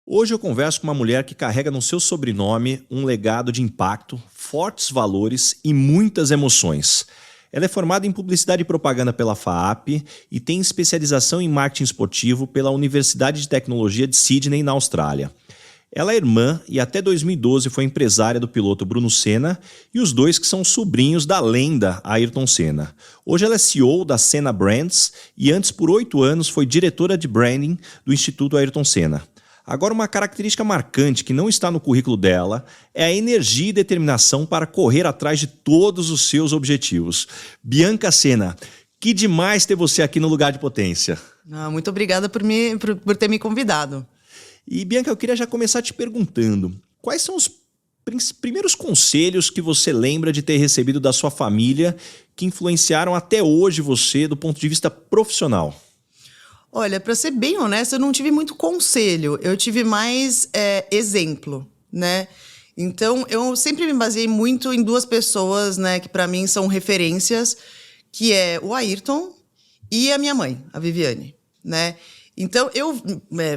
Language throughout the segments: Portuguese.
Hoje eu converso com uma mulher que carrega no seu sobrenome um legado de impacto, fortes valores e muitas emoções. Ela é formada em Publicidade e Propaganda pela FAAP e tem especialização em Marketing Esportivo pela Universidade de Tecnologia de Sydney, na Austrália. Ela é irmã e até 2012 foi empresária do piloto Bruno Senna e os dois que são sobrinhos da lenda Ayrton Senna. Hoje ela é CEO da Senna Brands e antes por 8 anos foi diretora de branding do Instituto Ayrton Senna. Agora, uma característica marcante que não está no currículo dela é a energia e determinação para correr atrás de todos os seus objetivos. Bianca Senna, que demais ter você aqui no Lugar de Potência. Muito obrigada por ter me convidado. E, Bianca, eu queria já começar te perguntando, quais são os primeiros conselhos que você lembra de ter recebido da sua família que influenciaram até hoje você do ponto de vista profissional? Olha, para ser bem honesta, eu não tive muito conselho, eu tive mais exemplo, né? Então, eu sempre me baseei muito em duas pessoas, né, que para mim são referências, que é o Ayrton e a minha mãe, a Viviane, né? Então, eu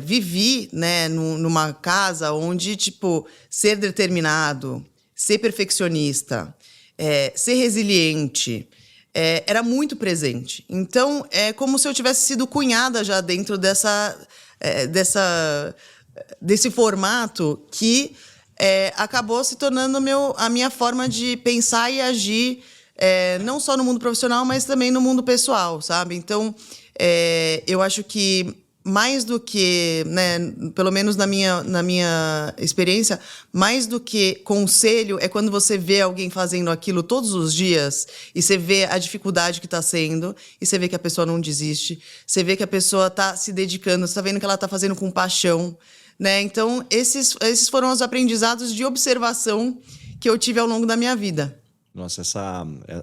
vivi, né, numa casa onde, tipo, ser determinado, ser perfeccionista, ser resiliente, era muito presente. Então, é como se eu tivesse sido cunhada já dentro desse formato que acabou se tornando a minha forma de pensar e agir, não só no mundo profissional, mas também no mundo pessoal, sabe? Então, eu acho que mais do que, né, pelo menos na minha experiência, mais do que conselho é quando você vê alguém fazendo aquilo todos os dias e você vê a dificuldade que está sendo e você vê que a pessoa não desiste, você vê que a pessoa está se dedicando, você está vendo que ela está fazendo com paixão, né? Então, esses foram os aprendizados de observação que eu tive ao longo da minha vida. Nossa,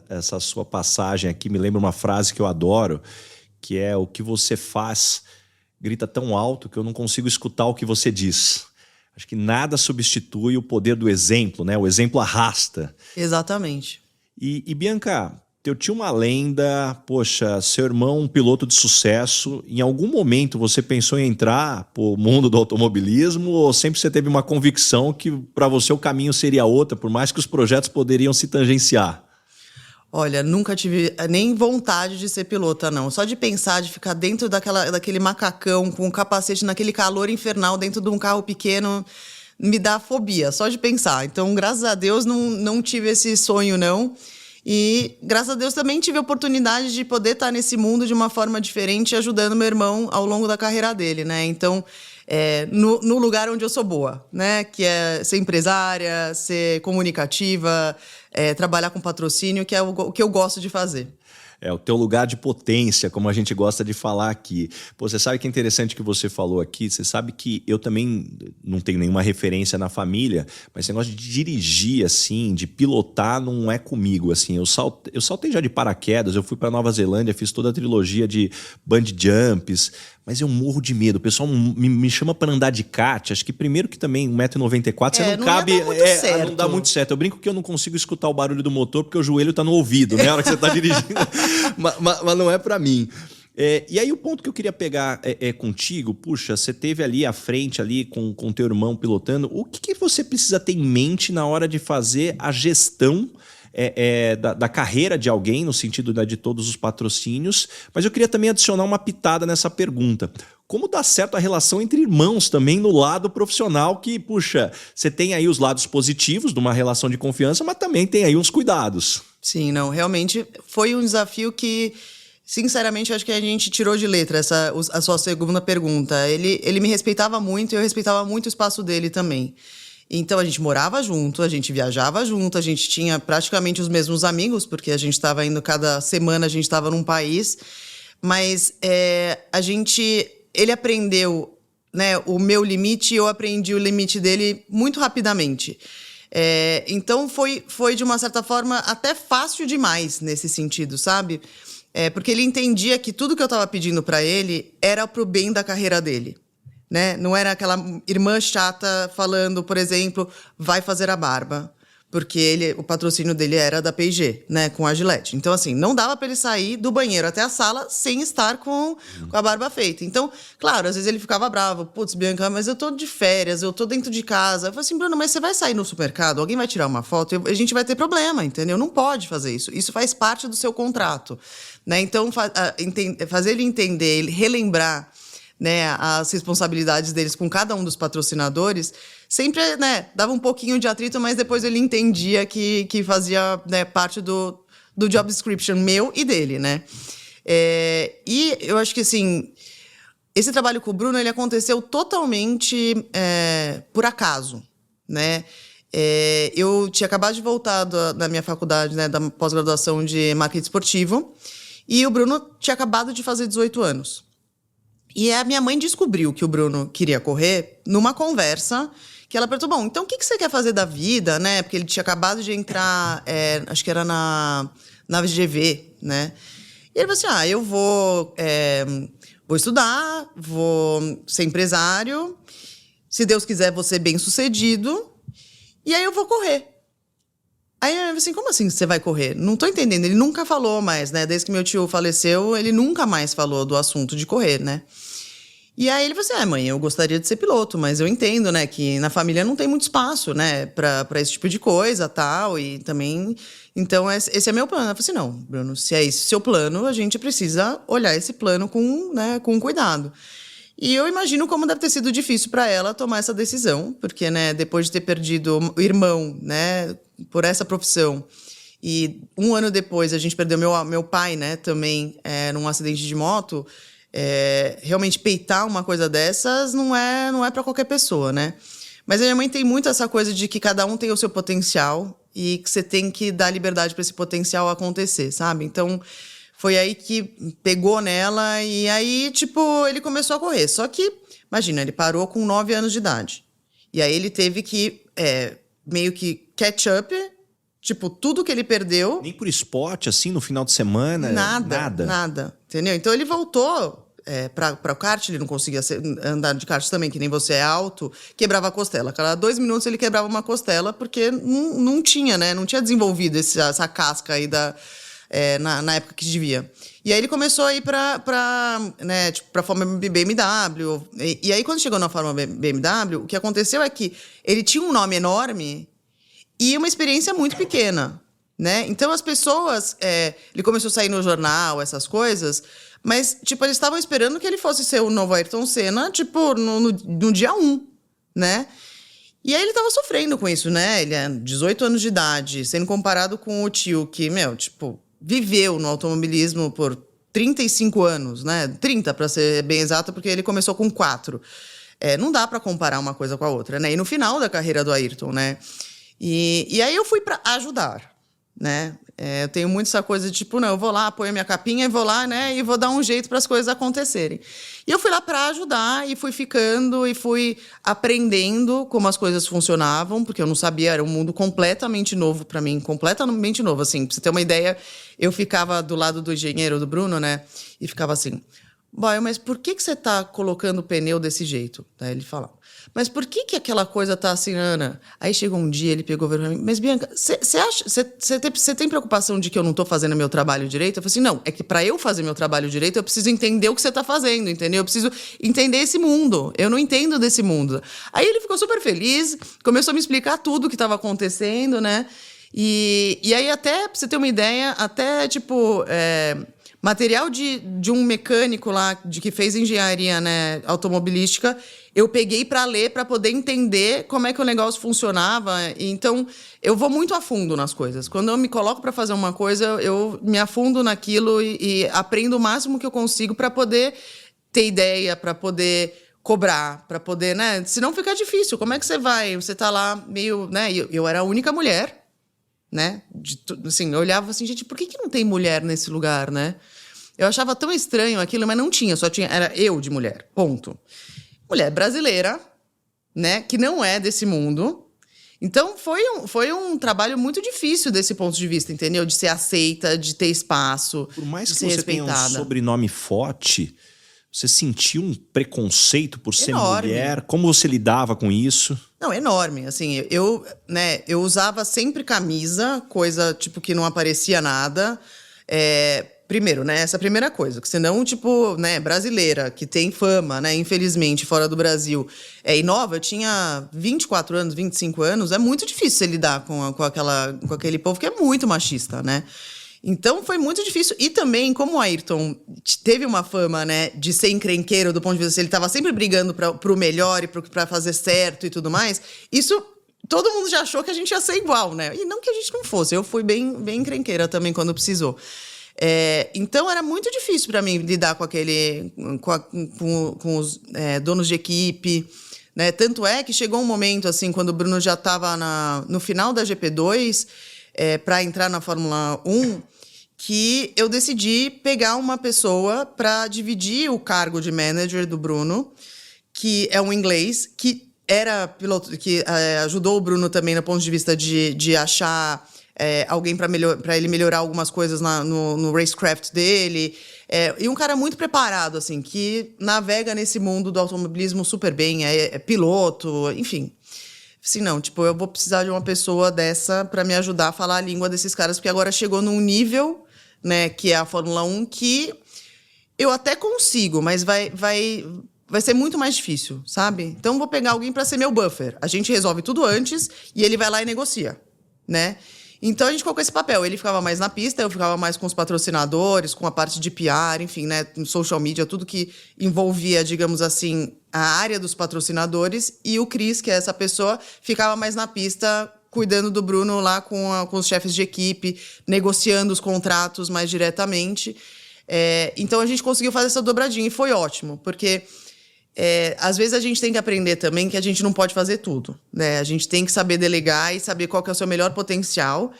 essa sua passagem aqui me lembra uma frase que eu adoro, que é: o que você faz grita tão alto que eu não consigo escutar o que você diz. Acho que nada substitui o poder do exemplo, né? O exemplo arrasta. Exatamente. E Bianca, teu tio uma lenda, poxa, seu irmão um piloto de sucesso. Em algum momento você pensou em entrar pro mundo do automobilismo ou sempre você teve uma convicção que para você o caminho seria outro, por mais que os projetos poderiam se tangenciar? Olha, nunca tive nem vontade de ser pilota, não. Só de pensar, de ficar dentro daquele macacão, com o capacete, naquele calor infernal, dentro de um carro pequeno, me dá fobia, só de pensar. Então, graças a Deus, não tive esse sonho, não. E, graças a Deus, também tive a oportunidade de poder estar nesse mundo de uma forma diferente, ajudando meu irmão ao longo da carreira dele, né? Então, no lugar onde eu sou boa, né? Que é ser empresária, ser comunicativa, trabalhar com patrocínio, que é o que eu gosto de fazer. É o teu lugar de potência, como a gente gosta de falar aqui. Pô, você sabe que é interessante que você falou aqui? Você sabe que eu também não tenho nenhuma referência na família, mas esse negócio de dirigir, assim, de pilotar não é comigo, assim. Eu saltei já de paraquedas, eu fui para Nova Zelândia, fiz toda a trilogia de bungee jumps, mas eu morro de medo. O pessoal me chama para andar de kart. Acho que primeiro que também 1,94 m, você não cabe. Não dá muito certo. Eu brinco que eu não consigo escutar o barulho do motor porque o joelho tá no ouvido, né? Na hora que você tá dirigindo. mas não é para mim. E aí o ponto que eu queria pegar contigo, puxa, você teve ali à frente ali com teu irmão pilotando. O que você precisa ter em mente na hora de fazer a gestão da carreira de alguém, no sentido de todos os patrocínios, mas eu queria também adicionar uma pitada nessa pergunta. Como dá certo a relação entre irmãos também no lado profissional que, puxa, você tem aí os lados positivos de uma relação de confiança, mas também tem aí uns cuidados. Sim, não, realmente foi um desafio que, sinceramente, acho que a gente tirou de letra a sua segunda pergunta. Ele me respeitava muito e eu respeitava muito o espaço dele também. Então, a gente morava junto, a gente viajava junto, a gente tinha praticamente os mesmos amigos, porque a gente estava indo cada semana, a gente estava num país. Mas ele aprendeu, né, o meu limite e eu aprendi o limite dele muito rapidamente. Então, foi, de uma certa forma, até fácil demais nesse sentido, sabe? Porque ele entendia que tudo que eu estava pedindo para ele era pro bem da carreira dele. Né? Não era aquela irmã chata falando, por exemplo, vai fazer a barba. porque o patrocínio dele era da P&G, né, com a Gillette. Então, assim, não dava para ele sair do banheiro até a sala sem estar com a barba feita. Então, claro, às vezes ele ficava bravo. Putz, Bianca, mas eu tô de férias, eu tô dentro de casa. Eu falei assim, Bruno, mas você vai sair no supermercado, alguém vai tirar uma foto, a gente vai ter problema, entendeu? Não pode fazer isso. Isso faz parte do seu contrato, né? Então, fazer ele entender, ele relembrar, né, as responsabilidades deles com cada um dos patrocinadores, sempre, né, dava um pouquinho de atrito, mas depois ele entendia que fazia, né, parte do job description meu e dele, né? E eu acho que, assim, esse trabalho com o Bruno, ele aconteceu totalmente por acaso, né? Eu tinha acabado de voltar da minha faculdade, né, da pós-graduação de marketing esportivo, e o Bruno tinha acabado de fazer 18 anos. E a minha mãe descobriu que o Bruno queria correr numa conversa que ela perguntou, bom, então o que você quer fazer da vida, né? Porque ele tinha acabado de entrar, acho que era na VGV, né? E ele falou assim, eu vou estudar, vou ser empresário, se Deus quiser, vou ser bem-sucedido, e aí eu vou correr. Aí eu falei assim, como assim você vai correr? Não tô entendendo, ele nunca falou mais, né? Desde que meu tio faleceu, ele nunca mais falou do assunto de correr, né? E aí ele falou assim, mãe, eu gostaria de ser piloto, mas eu entendo, né, que na família não tem muito espaço, né, pra esse tipo de coisa, tal, e também... Então, esse é meu plano. Eu falei assim, não, Bruno, se é esse o seu plano, a gente precisa olhar esse plano com cuidado. E eu imagino como deve ter sido difícil para ela tomar essa decisão, porque, né, depois de ter perdido o irmão, né, por essa profissão, e um ano depois a gente perdeu meu pai, né, também num acidente de moto, realmente peitar uma coisa dessas não é para qualquer pessoa, né? Mas a minha mãe tem muito essa coisa de que cada um tem o seu potencial e que você tem que dar liberdade para esse potencial acontecer, sabe? Então, foi aí que pegou nela e aí, tipo, ele começou a correr. Só que, imagina, ele parou com 9 anos de idade. E aí ele teve que meio que catch up, tipo, tudo que ele perdeu... Nem por esporte, assim, no final de semana? Nada. Entendeu? Então ele voltou... para o kart, ele não conseguia andar de kart também, que nem você é alto, quebrava a costela. Cada 2 minutos ele quebrava uma costela, porque não tinha, né? Não tinha desenvolvido essa casca aí na época que devia. E aí ele começou a ir pra Fórmula BMW. E aí, quando chegou na Fórmula BMW, o que aconteceu é que ele tinha um nome enorme e uma experiência muito pequena, né? Então, as pessoas... ele começou a sair no jornal, essas coisas... Mas, tipo, eles estavam esperando que ele fosse ser o novo Ayrton Senna, tipo, no dia 1, né? E aí ele tava sofrendo com isso, né? Ele é 18 anos de idade, sendo comparado com o tio que, tipo, viveu no automobilismo por 35 anos, né? 30, para ser bem exato, porque ele começou com 4. Não dá para comparar uma coisa com a outra, né? E no final da carreira do Ayrton, né? E aí eu fui para ajudar, né? Eu tenho muito essa coisa de, tipo, não, eu vou lá, apoio a minha capinha e vou lá, né, e vou dar um jeito para as coisas acontecerem. E eu fui lá para ajudar e fui ficando e fui aprendendo como as coisas funcionavam, porque eu não sabia, era um mundo completamente novo para mim, completamente novo, assim. Pra você ter uma ideia, eu ficava do lado do engenheiro, do Bruno, né, e ficava assim, boy, mas por que você tá colocando o pneu desse jeito? Daí ele falava, mas por que aquela coisa tá assim, Ana? Aí chegou um dia, ele pegou pra mim, mas Bianca, você tem preocupação de que eu não tô fazendo meu trabalho direito? Eu falei assim, não, é que pra eu fazer meu trabalho direito, eu preciso entender o que você tá fazendo, entendeu? Eu preciso entender esse mundo, eu não entendo desse mundo. Aí ele ficou super feliz, começou a me explicar tudo o que tava acontecendo, né? E aí até, pra você ter uma ideia, até, tipo... material de um mecânico lá, que fez engenharia, né, automobilística, eu peguei para ler, para poder entender como é que o negócio funcionava. Então, eu vou muito a fundo nas coisas. Quando eu me coloco para fazer uma coisa, eu me afundo naquilo e aprendo o máximo que eu consigo para poder ter ideia, para poder cobrar, para poder, né? Senão fica difícil. Como é que você vai? Você tá lá meio, né? Eu era a única mulher, né? Assim, eu olhava assim, gente, por que não tem mulher nesse lugar, né? Eu achava tão estranho aquilo, mas não tinha, era eu de mulher, ponto. Mulher brasileira, né, que não é desse mundo. Então, foi um trabalho muito difícil desse ponto de vista, entendeu? De ser aceita, de ter espaço, por mais de que ser você respeitada. tenha um sobrenome forte, Você sentiu um preconceito por ser Enorme. mulher? Como você lidava com isso? Não, enorme. Assim, eu usava sempre camisa, coisa tipo que não aparecia nada. Primeiro, né? Essa primeira coisa, que senão, tipo, né, brasileira, que tem fama, né, infelizmente, fora do Brasil, e nova, eu tinha 24 anos, 25 anos, é muito difícil você lidar com aquele povo que é muito machista, né? Então, foi muito difícil. E também, como o Ayrton teve uma fama, né, de ser encrenqueiro do ponto de vista, ele estava sempre brigando pro melhor e pra fazer certo e tudo mais, isso... Todo mundo já achou que a gente ia ser igual, né? E não que a gente não fosse. Eu fui bem encrenqueira também quando precisou. Então, era muito difícil para mim lidar com os donos de equipe, né? Tanto é que chegou um momento, assim, quando o Bruno já estava no final da GP2, para entrar na Fórmula 1, que eu decidi pegar uma pessoa para dividir o cargo de manager do Bruno, que é um inglês, que era piloto, que ajudou o Bruno também no ponto de vista de achar alguém para ele melhorar algumas coisas no racecraft dele. E um cara muito preparado, assim, que navega nesse mundo do automobilismo super bem, é piloto, enfim. Assim, não, tipo, eu vou precisar de uma pessoa dessa para me ajudar a falar a língua desses caras, porque agora chegou num nível, né, que é a Fórmula 1, que eu até consigo, mas vai ser muito mais difícil, sabe? Então, vou pegar alguém para ser meu buffer. A gente resolve tudo antes e ele vai lá e negocia, né? Então, a gente colocou esse papel. Ele ficava mais na pista, eu ficava mais com os patrocinadores, com a parte de PR, enfim, né? Social media, tudo que envolvia, digamos assim, a área dos patrocinadores. E o Chris, que é essa pessoa, ficava mais na pista, cuidando do Bruno lá com os chefes de equipe, negociando os contratos mais diretamente. Então, a gente conseguiu fazer essa dobradinha e foi ótimo, porque... às vezes a gente tem que aprender também que a gente não pode fazer tudo, né? A gente tem que saber delegar e saber qual que é o seu melhor potencial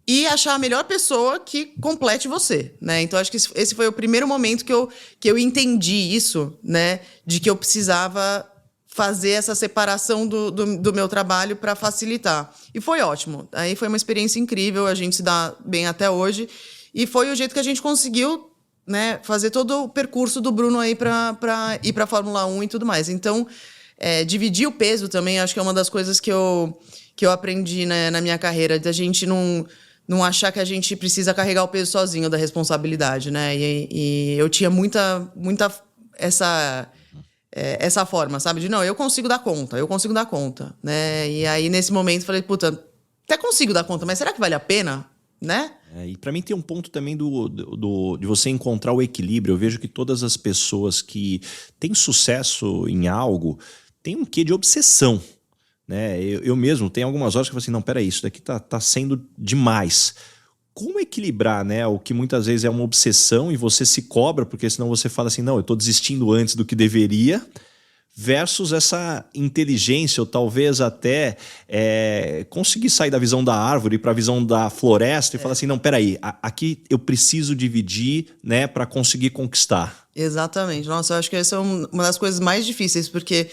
e achar a melhor pessoa que complete você, né? Então, acho que esse foi o primeiro momento que eu entendi isso, né? De que eu precisava fazer essa separação do meu trabalho para facilitar. E foi ótimo. Aí foi uma experiência incrível, a gente se dá bem até hoje. E foi o jeito que a gente conseguiu, né, fazer todo o percurso do Bruno aí para ir para a Fórmula 1 e tudo mais. Então, dividir o peso também, acho que é uma das coisas que eu aprendi, né, na minha carreira, da gente não achar que a gente precisa carregar o peso sozinho da responsabilidade, né? E eu tinha muita essa forma, sabe? De, não, eu consigo dar conta, né? E aí, nesse momento, falei, puta, até consigo dar conta, mas será que vale a pena, né? E para mim tem um ponto também de você encontrar o equilíbrio. Eu vejo que todas as pessoas que têm sucesso em algo têm um quê de obsessão, né? Eu mesmo tenho algumas horas que eu falo assim, não, peraí, isso daqui tá sendo demais. Como equilibrar, né, o que muitas vezes é uma obsessão e você se cobra, porque senão você fala assim, não, eu tô desistindo antes do que deveria, versus essa inteligência, ou talvez até conseguir sair da visão da árvore para a visão da floresta e falar assim, não, peraí, aqui eu preciso dividir, né, para conseguir conquistar. Exatamente. Nossa, eu acho que essa é uma das coisas mais difíceis, porque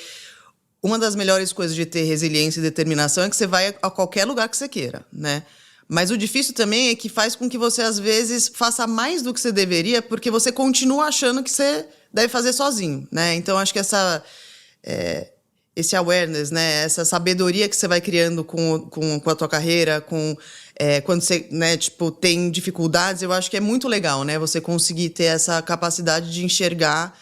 uma das melhores coisas de ter resiliência e determinação é que você vai a qualquer lugar que você queira, né? Mas o difícil também é que faz com que você, às vezes, faça mais do que você deveria, porque você continua achando que você deve fazer sozinho, né? Então, acho que esse awareness, né? Essa sabedoria que você vai criando com a tua carreira, quando você, né, tipo, tem dificuldades, eu acho que é muito legal, né? Você conseguir ter essa capacidade de enxergar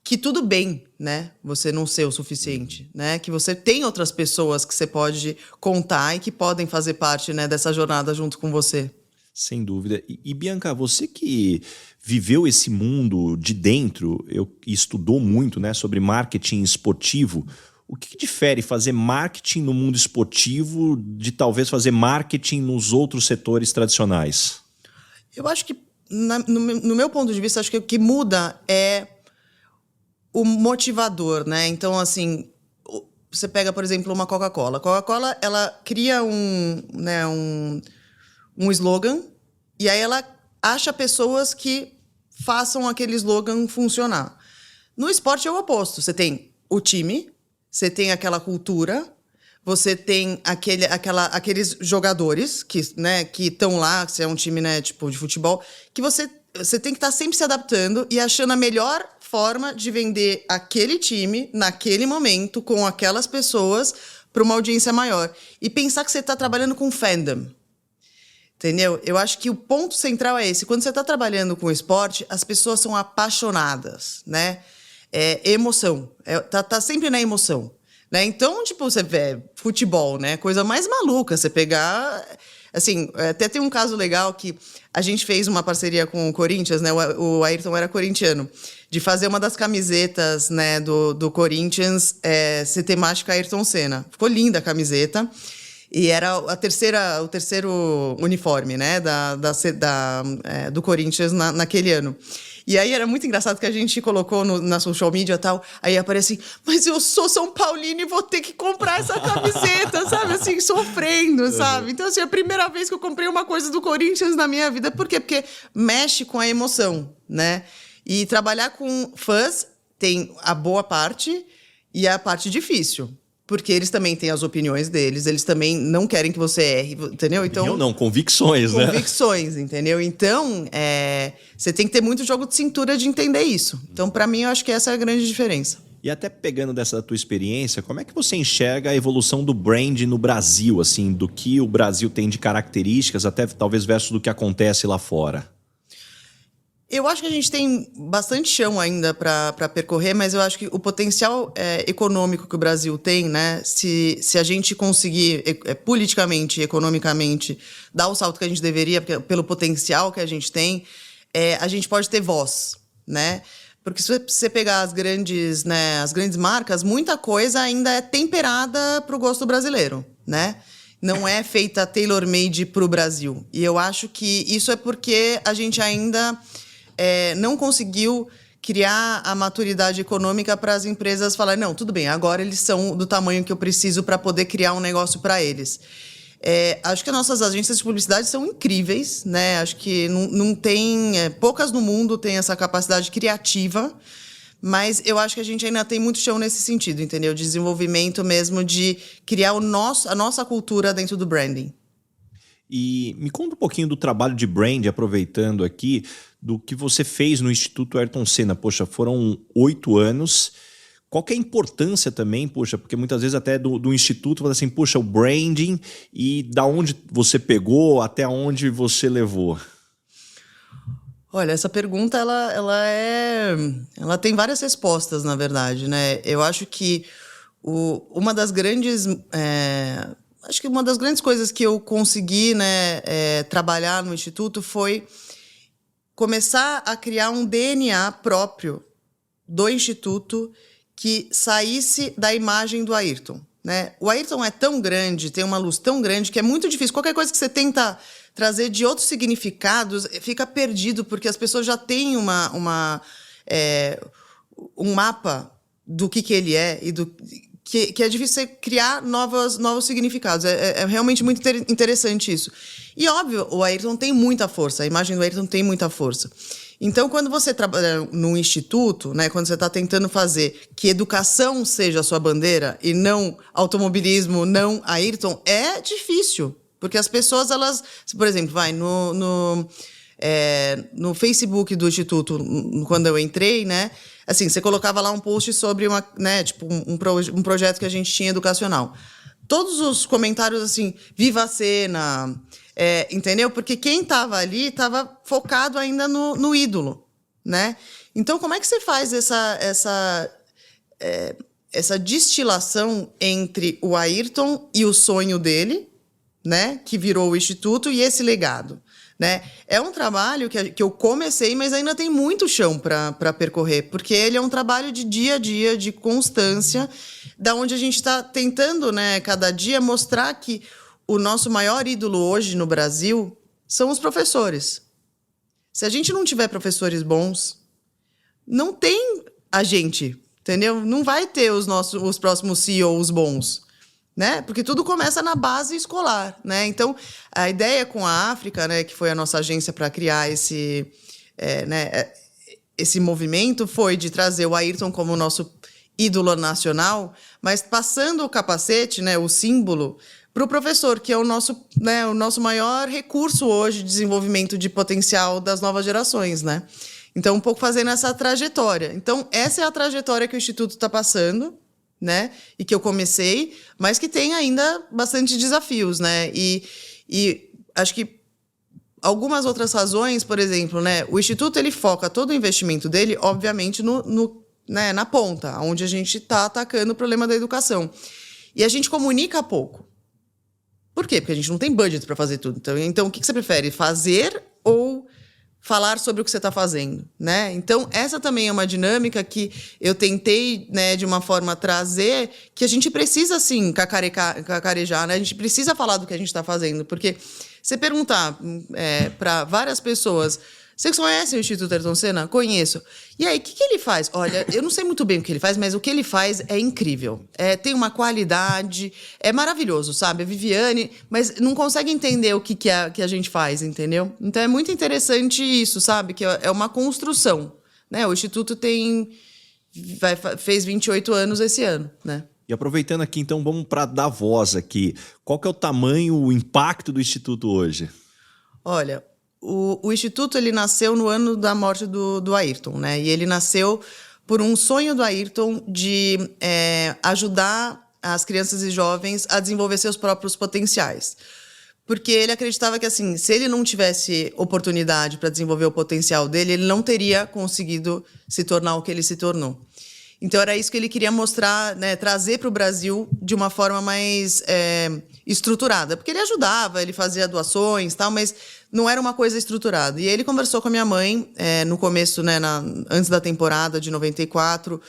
que tudo bem, né? Você não ser o suficiente, né? Que você tem outras pessoas que você pode contar e que podem fazer parte, né, dessa jornada junto com você. Sem dúvida. E Bianca, você que viveu esse mundo de dentro, estudou muito, né, sobre marketing esportivo, o que difere fazer marketing no mundo esportivo de talvez fazer marketing nos outros setores tradicionais? Eu acho que, no meu ponto de vista, acho que o que muda é o motivador, né? Então, assim, você pega, por exemplo, uma Coca-Cola. A Coca-Cola, ela cria um slogan e aí ela acha pessoas que façam aquele slogan funcionar. No esporte é o oposto. Você tem o time, você tem aquela cultura, você tem aqueles jogadores que estão lá, se é um time, né, tipo de futebol, que você tem que estar sempre se adaptando e achando a melhor forma de vender aquele time, naquele momento, com aquelas pessoas, para uma audiência maior. E pensar que você está trabalhando com fandom. Entendeu? Eu acho que o ponto central é esse. Quando você está trabalhando com esporte, as pessoas são apaixonadas, né? É emoção. Tá sempre na emoção. Né? Então, tipo, você vê futebol, né? Coisa mais maluca. Você pegar... Assim, até tem um caso legal que a gente fez uma parceria com o Corinthians, né? O Ayrton era corintiano. De fazer uma das camisetas, né, do Corinthians ser temática Ayrton Senna. Ficou linda a camiseta. E era o terceiro uniforme, né, do Corinthians naquele ano. E aí era muito engraçado que a gente colocou na social media e tal, aí aparece assim, mas eu sou São Paulino e vou ter que comprar essa camiseta, sabe, assim, sofrendo, sabe? Então, assim, é a primeira vez que eu comprei uma coisa do Corinthians na minha vida. Por quê? Porque mexe com a emoção, né? E trabalhar com fãs tem a boa parte e a parte difícil. Porque eles também têm as opiniões deles, eles também não querem que você erre, entendeu? Então, opinião não, convicções, né? Convicções, entendeu? Então, você tem que ter muito jogo de cintura de entender isso. Então, para mim, eu acho que essa é a grande diferença. E até pegando dessa tua experiência, como é que você enxerga a evolução do brand no Brasil, assim, do que o Brasil tem de características, até talvez versus do que acontece lá fora? Eu acho que a gente tem bastante chão ainda para percorrer, mas eu acho que o potencial econômico que o Brasil tem, né? Se a gente conseguir politicamente, economicamente, dar o salto que a gente deveria, pelo potencial que a gente tem, a gente pode ter voz, né? Porque se você pegar as grandes marcas, muita coisa ainda é temperada para o gosto brasileiro, né? Não é feita tailor-made para o Brasil. E eu acho que isso é porque a gente ainda... não conseguiu criar a maturidade econômica para as empresas falarem, não, tudo bem, agora eles são do tamanho que eu preciso para poder criar um negócio para eles. Acho que as nossas agências de publicidade são incríveis, né? Acho que não tem... poucas no mundo têm essa capacidade criativa, mas eu acho que a gente ainda tem muito chão nesse sentido, entendeu? Desenvolvimento mesmo de criar a nossa cultura dentro do branding. E me conta um pouquinho do trabalho de brand, aproveitando aqui, do que você fez no Instituto Ayrton Senna. Poxa, foram 8 anos. Qual que é a importância também, poxa, porque muitas vezes até do Instituto fala assim, poxa, o branding e da onde você pegou até onde você levou? Olha, essa pergunta, ela tem várias respostas, na verdade, né? Eu acho que uma das grandes... acho que uma das grandes coisas que eu consegui, né, trabalhar no Instituto foi começar a criar um DNA próprio do Instituto que saísse da imagem do Ayrton, né? O Ayrton é tão grande, tem uma luz tão grande, que é muito difícil. Qualquer coisa que você tenta trazer de outros significados fica perdido, porque as pessoas já têm um mapa do que ele é e que é difícil você criar novos significados. É realmente muito interessante isso. E, óbvio, o Ayrton tem muita força, a imagem do Ayrton tem muita força. Então, quando você trabalha num instituto, né, quando você está tentando fazer que educação seja a sua bandeira e não automobilismo, não Ayrton, é difícil. Porque as pessoas, elas... Por exemplo, vai no Facebook do Instituto, quando eu entrei, né? Assim, você colocava lá um post sobre um projeto que a gente tinha educacional. Todos os comentários, assim, viva a cena, entendeu? Porque quem estava ali estava focado ainda no ídolo, né? Então, como é que você faz essa destilação entre o Ayrton e o sonho dele, né? Que virou o Instituto, e esse legado? Né? É um trabalho que eu comecei, mas ainda tem muito chão para percorrer, porque ele é um trabalho de dia a dia, de constância, da onde a gente está tentando, né, cada dia mostrar que o nosso maior ídolo hoje no Brasil são os professores. Se a gente não tiver professores bons, não tem a gente, entendeu? Não vai ter os próximos CEOs bons. Né? Porque tudo começa na base escolar, né? Então, a ideia com a África, né, que foi a nossa agência para criar esse movimento, foi de trazer o Ayrton como nosso ídolo nacional, mas passando o capacete, né, o símbolo, para o professor, que é o nosso maior recurso hoje de desenvolvimento de potencial das novas gerações, né? Então, um pouco fazendo essa trajetória. Então, essa é a trajetória que o Instituto está passando, né? E que eu comecei, mas que tem ainda bastante desafios, né? E acho que algumas outras razões, por exemplo, né? O Instituto, ele foca todo o investimento dele, obviamente, né, na ponta, onde a gente está atacando o problema da educação. E a gente comunica pouco. Por quê? Porque a gente não tem budget para fazer tudo. Então, o que você prefere? Fazer ou falar sobre o que você está fazendo, né? Então, essa também é uma dinâmica que eu tentei, né, de uma forma trazer, que a gente precisa, sim, cacarejar, né? A gente precisa falar do que a gente está fazendo, porque você perguntar para várias pessoas: vocês conhecem o Instituto Ayrton Senna? Conheço. E aí, o que ele faz? Olha, eu não sei muito bem o que ele faz, mas o que ele faz é incrível. Tem uma qualidade, é maravilhoso, sabe? A Viviane, mas não consegue entender o que a gente faz, entendeu? Então, é muito interessante isso, sabe? Que é uma construção, né? O Instituto fez 28 anos esse ano, né? E aproveitando aqui, então, vamos para dar voz aqui. Qual que é o tamanho, o impacto do Instituto hoje? Olha, o Instituto, ele nasceu no ano da morte do Ayrton, né? E ele nasceu por um sonho do Ayrton de ajudar as crianças e jovens a desenvolver seus próprios potenciais. Porque ele acreditava que, assim, se ele não tivesse oportunidade para desenvolver o potencial dele, ele não teria conseguido se tornar o que ele se tornou. Então, era isso que ele queria mostrar, né, trazer para o Brasil de uma forma mais estruturada. Porque ele ajudava, ele fazia doações e tal, mas não era uma coisa estruturada. E aí ele conversou com a minha mãe no começo, né, antes da temporada de 94,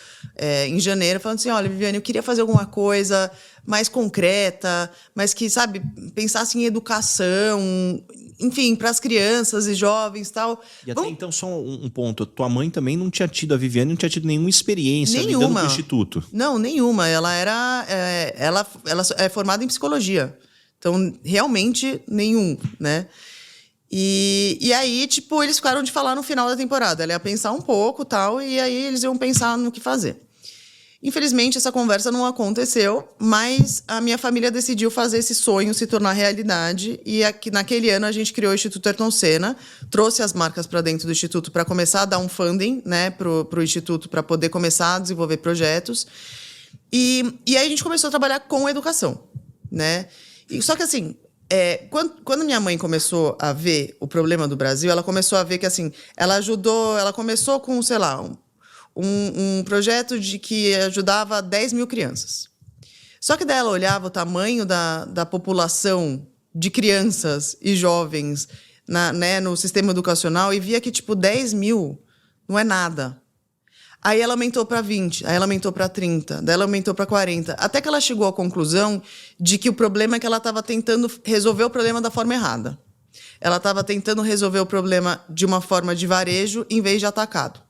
em janeiro, falando assim: olha, Viviane, eu queria fazer alguma coisa mais concreta, mas que, sabe, pensasse em educação, enfim, para as crianças e jovens e tal. E até então, só um ponto. Tua mãe também não tinha tido, a Viviane não tinha tido nenhuma experiência lidando com o Instituto. Não, nenhuma. Ela ela é formada em psicologia. Então, realmente, nenhum, né? E aí, tipo, eles ficaram de falar no final da temporada. Ela ia pensar um pouco, tal, e aí eles iam pensar no que fazer. Infelizmente, essa conversa não aconteceu, mas a minha família decidiu fazer esse sonho se tornar realidade. E naquele ano a gente criou o Instituto Ayrton Senna, trouxe as marcas para dentro do Instituto para começar a dar um funding, né, pro Instituto, para poder começar a desenvolver projetos. E aí a gente começou a trabalhar com educação, né? Só que, assim, quando minha mãe começou a ver o problema do Brasil, ela começou a ver que, assim, ela começou com, sei lá, um projeto que ajudava 10 mil crianças. Só que daí ela olhava o tamanho da população de crianças e jovens no sistema educacional e via que, tipo, 10 mil não é nada. Aí ela aumentou para 20, aí ela aumentou para 30, daí ela aumentou para 40, até que ela chegou à conclusão de que o problema é que ela estava tentando resolver o problema da forma errada. Ela estava tentando resolver o problema de uma forma de varejo em vez de atacado.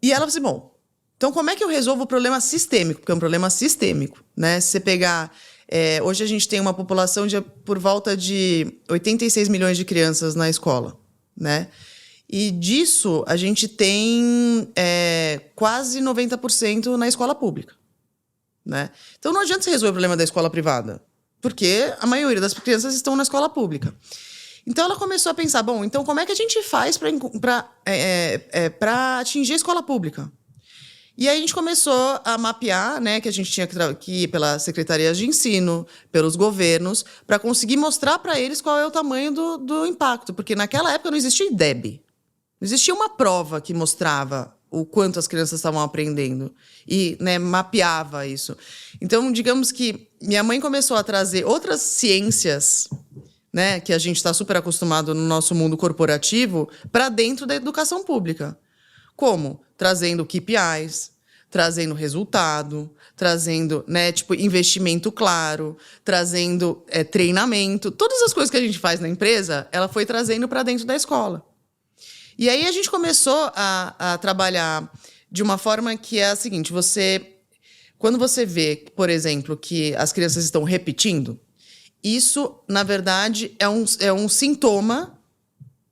E ela falou assim: bom, então como é que eu resolvo o problema sistêmico? Porque é um problema sistêmico, né? Se você pegar... hoje a gente tem uma população de por volta de 86 milhões de crianças na escola, né? E disso a gente tem quase 90% na escola pública, né? Então não adianta você resolver o problema da escola privada, porque a maioria das crianças estão na escola pública. Então ela começou a pensar: bom, então como é que a gente faz para atingir a escola pública? E aí a gente começou a mapear, né, que a gente tinha que ir pelas secretarias de ensino, pelos governos, para conseguir mostrar para eles qual é o tamanho do impacto. Porque naquela época não existia IDEB. Não existia uma prova que mostrava o quanto as crianças estavam aprendendo e, né, mapeava isso. Então, digamos que minha mãe começou a trazer outras ciências, né, que a gente está super acostumado no nosso mundo corporativo, para dentro da educação pública. Como? Trazendo KPIs, trazendo resultado, trazendo, né, tipo, investimento claro, trazendo treinamento. Todas as coisas que a gente faz na empresa, ela foi trazendo para dentro da escola. E aí a gente começou a trabalhar de uma forma que é a seguinte: quando você vê, por exemplo, que as crianças estão repetindo, isso, na verdade, é um sintoma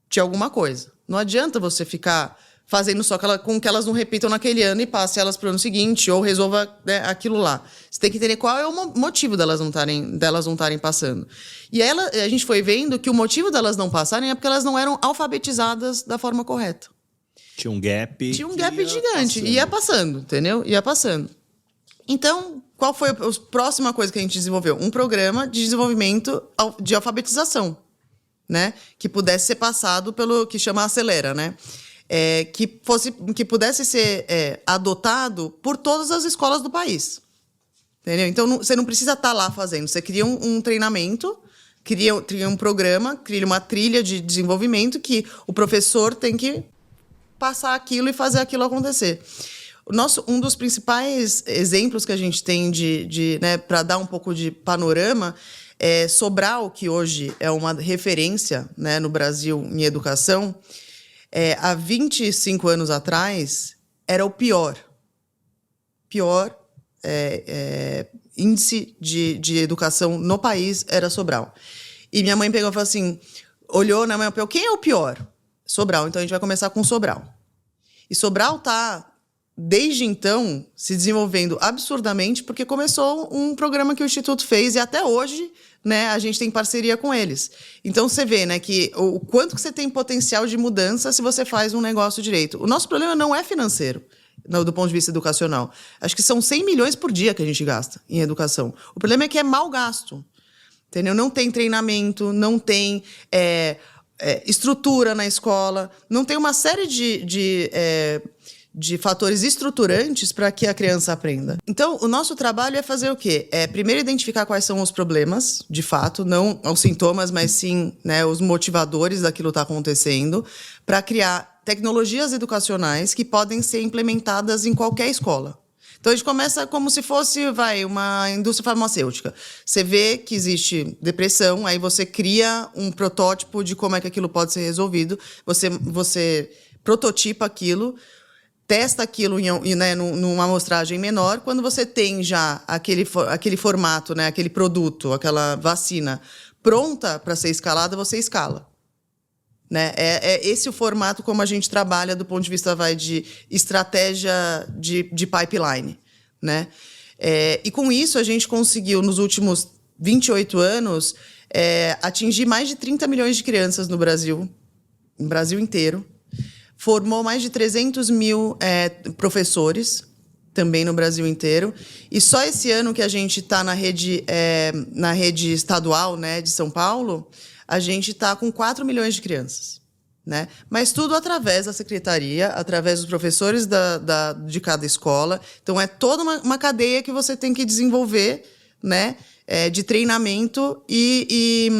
de alguma coisa. Não adianta você ficar fazendo só com que elas não repitam naquele ano e passe elas para o ano seguinte, ou resolva, né, aquilo lá. Você tem que entender qual é o motivo delas não estarem passando. E aí a gente foi vendo que o motivo delas não passarem é porque elas não eram alfabetizadas da forma correta. Tinha um gap. Tinha um gap gigante. Ia passando, entendeu? Ia passando. Então, qual foi a próxima coisa que a gente desenvolveu? Um programa de desenvolvimento de alfabetização, né? Que pudesse ser passado pelo que chama Acelera, né? Que pudesse ser adotado por todas as escolas do país. Entendeu? Então, você não precisa estar lá fazendo. Você cria um treinamento, cria um programa, cria uma trilha de desenvolvimento que o professor tem que passar aquilo e fazer aquilo acontecer. Um dos principais exemplos que a gente tem né, para dar um pouco de panorama é Sobral, que hoje é uma referência, né, no Brasil em educação. Há 25 anos atrás, era o pior índice de educação no país era Sobral. E minha mãe pegou e falou assim, olhou na minha mãe, quem é o pior? Sobral, então a gente vai começar com Sobral. E Sobral está, desde então, se desenvolvendo absurdamente, porque começou um programa que o Instituto fez e até hoje, né, a gente tem parceria com eles. Então você vê, né, que o quanto que você tem potencial de mudança se você faz um negócio direito. O nosso problema não é financeiro, do ponto de vista educacional. Acho que são 100 milhões por dia que a gente gasta em educação. O problema é que é mal gasto. Entendeu? Não tem treinamento, não tem estrutura na escola, não tem uma série de fatores estruturantes para que a criança aprenda. Então, o nosso trabalho é fazer o quê? Primeiro, identificar quais são os problemas, de fato, não os sintomas, mas sim, né, os motivadores daquilo que está acontecendo, para criar tecnologias educacionais que podem ser implementadas em qualquer escola. Então, a gente começa como se fosse, uma indústria farmacêutica. Você vê que existe depressão, aí você cria um protótipo de como é que aquilo pode ser resolvido, você prototipa aquilo, testa aquilo numa amostragem menor. Quando você tem já aquele formato, né, aquele produto, aquela vacina pronta para ser escalada, você escala. Né? É esse o formato como a gente trabalha do ponto de vista de estratégia de pipeline. Né? E com isso a gente conseguiu, nos últimos 28 anos, atingir mais de 30 milhões de crianças no Brasil inteiro. Formou mais de 300 mil professores, também no Brasil inteiro. E só esse ano que a gente está na rede estadual, né, de São Paulo, a gente está com 4 milhões de crianças. Né? Mas tudo através da secretaria, através dos professores de cada escola. Então, é toda uma cadeia que você tem que desenvolver, né, de treinamento e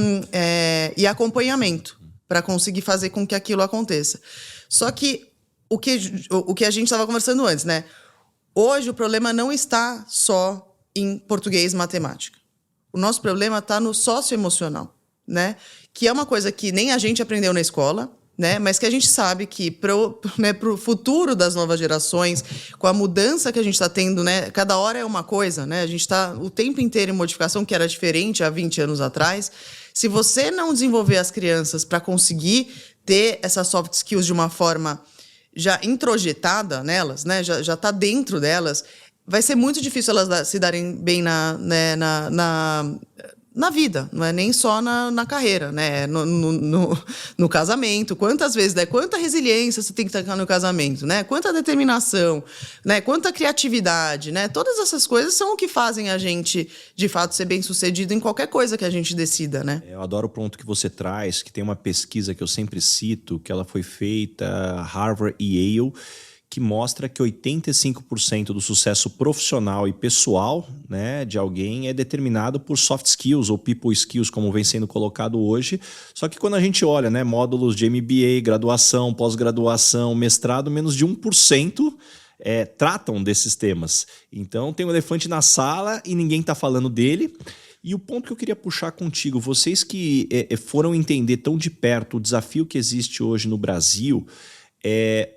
acompanhamento para conseguir fazer com que aquilo aconteça. Só que o que a gente estava conversando antes, né? Hoje o problema não está só em português e matemática. O nosso problema está no socioemocional, né? Que é uma coisa que nem a gente aprendeu na escola, né? Mas que a gente sabe que pro futuro das novas gerações, com a mudança que a gente está tendo, né? Cada hora é uma coisa, né? A gente está o tempo inteiro em modificação, que era diferente há 20 anos atrás. Se você não desenvolver as crianças para conseguir ter essas soft skills de uma forma já introjetada nelas, né? Já está dentro delas, vai ser muito difícil elas se darem bem na vida, não é nem só na carreira, né? No casamento. Quantas vezes, né? Quanta resiliência você tem que ter no casamento, né? Quanta determinação, né? Quanta criatividade, né? Todas essas coisas são o que fazem a gente, de fato, ser bem-sucedido em qualquer coisa que a gente decida, né? Eu adoro o ponto que você traz, que tem uma pesquisa que eu sempre cito, que ela foi feita Harvard e Yale, que mostra que 85% do sucesso profissional e pessoal, né, de alguém é determinado por soft skills ou people skills, como vem sendo colocado hoje. Só que quando a gente olha, né, módulos de MBA, graduação, pós-graduação, mestrado, menos de 1% tratam desses temas. Então tem um elefante na sala e ninguém está falando dele. E o ponto que eu queria puxar contigo, vocês que foram entender tão de perto o desafio que existe hoje no Brasil,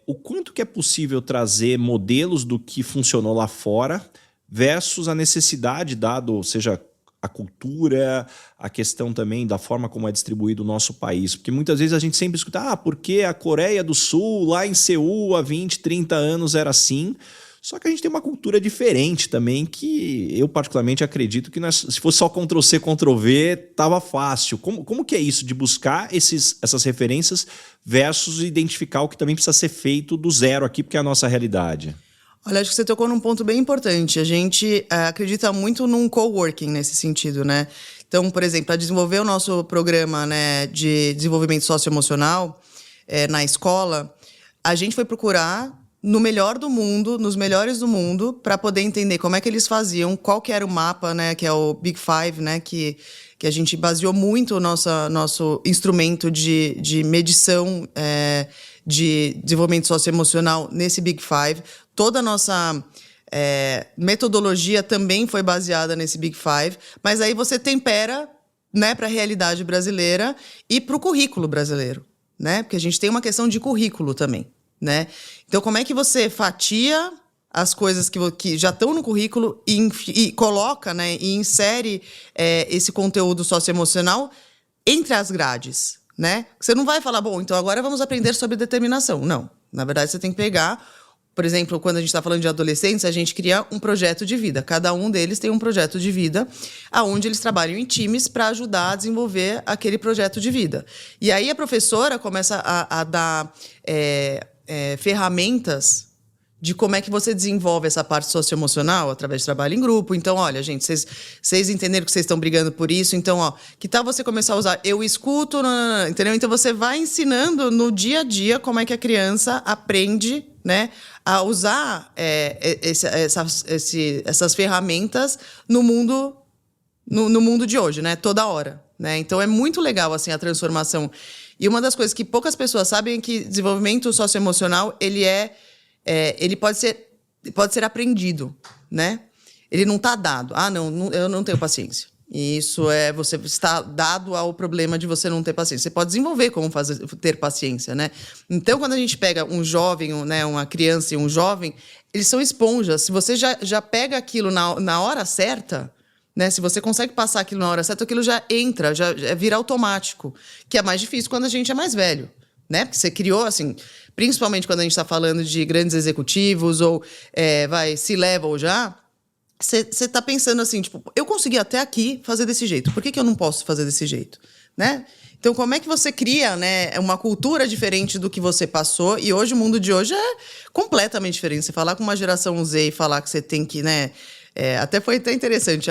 o quanto que é possível trazer modelos do que funcionou lá fora versus a necessidade, dado, seja a cultura, a questão também da forma como é distribuído o nosso país. Porque muitas vezes a gente sempre escuta, porque a Coreia do Sul, lá em Seul, há 20, 30 anos era assim. Só que a gente tem uma cultura diferente também, que eu particularmente acredito que se fosse só Ctrl+C, Ctrl+V, tava fácil. Como que é isso de buscar essas referências versus identificar o que também precisa ser feito do zero aqui, porque é a nossa realidade? Olha, acho que você tocou num ponto bem importante. A gente acredita muito num coworking nesse sentido, né? Então, por exemplo, para desenvolver o nosso programa, né, de desenvolvimento socioemocional na escola, a gente foi procurar no melhor do mundo, nos melhores do mundo, para poder entender como é que eles faziam, qual que era o mapa, né, que é o Big Five, né, que a gente baseou muito o nosso instrumento de medição de desenvolvimento socioemocional nesse Big Five. Toda a nossa metodologia também foi baseada nesse Big Five, mas aí você tempera, né, para a realidade brasileira e para o currículo brasileiro, né, porque a gente tem uma questão de currículo também, né? Então, como é que você fatia as coisas que já estão no currículo e coloca, né, e insere esse conteúdo socioemocional entre as grades, né? Você não vai falar, bom, então agora vamos aprender sobre determinação. Não. Na verdade, você tem que pegar, por exemplo, quando a gente está falando de adolescentes, a gente cria um projeto de vida. Cada um deles tem um projeto de vida onde eles trabalham em times para ajudar a desenvolver aquele projeto de vida. E aí a professora começa a dar ferramentas de como é que você desenvolve essa parte socioemocional através de trabalho em grupo. Então, olha, gente, vocês entenderam que vocês estão brigando por isso, então, ó, que tal você começar a usar eu escuto, entendeu? Então, você vai ensinando no dia a dia como é que a criança aprende, né, a usar essas ferramentas no mundo de hoje, né, toda hora, né? Então, é muito legal, assim, a transformação. E uma das coisas que poucas pessoas sabem é que desenvolvimento socioemocional, ele pode ser aprendido, né? Ele não está dado. Não, eu não tenho paciência. E isso você está dado ao problema de você não ter paciência. Você pode desenvolver como ter paciência, né? Então, quando a gente pega um jovem, né, uma criança e um jovem, eles são esponjas. Se você já pega aquilo na hora certa, né? Se você consegue passar aquilo na hora certa, aquilo já entra, já vira automático. Que é mais difícil quando a gente é mais velho, né? Porque você criou, assim, principalmente quando a gente está falando de grandes executivos ou C-level já, você está pensando assim, tipo, eu consegui até aqui fazer desse jeito, por que eu não posso fazer desse jeito, né? Então, como é que você cria, né, uma cultura diferente do que você passou? E hoje, o mundo de hoje é completamente diferente. Você falar com uma geração Z e falar que você tem que, né... até foi até interessante.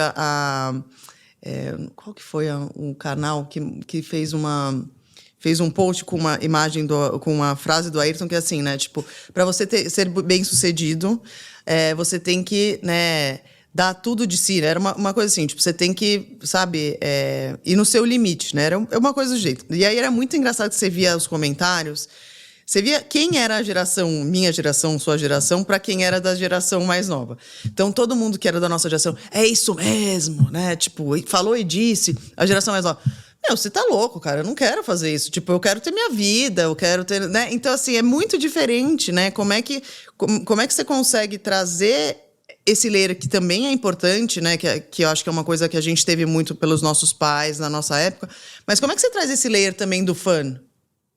Qual que foi um canal que fez um post com uma imagem, com uma frase do Ayrton, que é assim, né? Tipo, para você ser bem-sucedido, você tem que, né, dar tudo de si, né? Era uma coisa assim, tipo, você tem que, sabe, ir no seu limite, né? Era uma coisa do jeito. E aí era muito engraçado que você via os comentários, você via quem era a geração, minha geração, sua geração, para quem era da geração mais nova. Então, todo mundo que era da nossa geração, é isso mesmo, né? Tipo, falou e disse, a geração mais nova... você tá louco, cara, eu não quero fazer isso. Tipo, eu quero ter minha vida, eu quero ter... né? Então, assim, é muito diferente, né? Como é que você consegue trazer esse layer que também é importante, né? Que eu acho que é uma coisa que a gente teve muito pelos nossos pais na nossa época. Mas como é que você traz esse layer também do fun,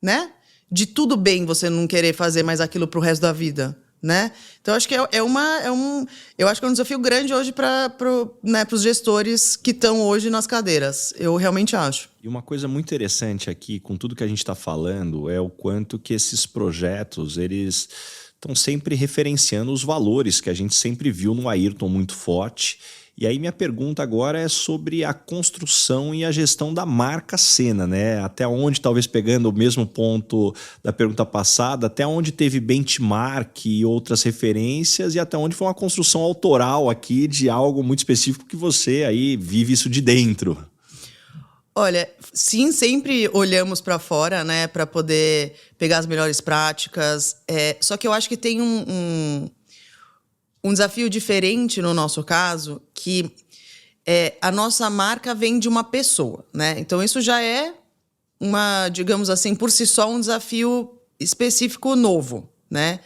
né? De tudo bem você não querer fazer mais aquilo pro resto da vida, né? Então, acho que eu acho que é um desafio grande hoje para os gestores que estão hoje nas cadeiras. Eu realmente acho. E uma coisa muito interessante aqui, com tudo que a gente está falando, é o quanto que esses projetos, eles estão sempre referenciando os valores que a gente sempre viu no Ayrton muito forte. E aí minha pergunta agora é sobre a construção e a gestão da marca Sena, né? Até onde, talvez pegando o mesmo ponto da pergunta passada, até onde teve benchmark e outras referências e até onde foi uma construção autoral aqui de algo muito específico que você aí vive isso de dentro. Olha, sim, sempre olhamos para fora, né? Para poder pegar as melhores práticas. Só que eu acho que tem um desafio diferente no nosso caso, que a nossa marca vem de uma pessoa, né? Então, isso já é digamos assim, por si só, um desafio específico novo, né?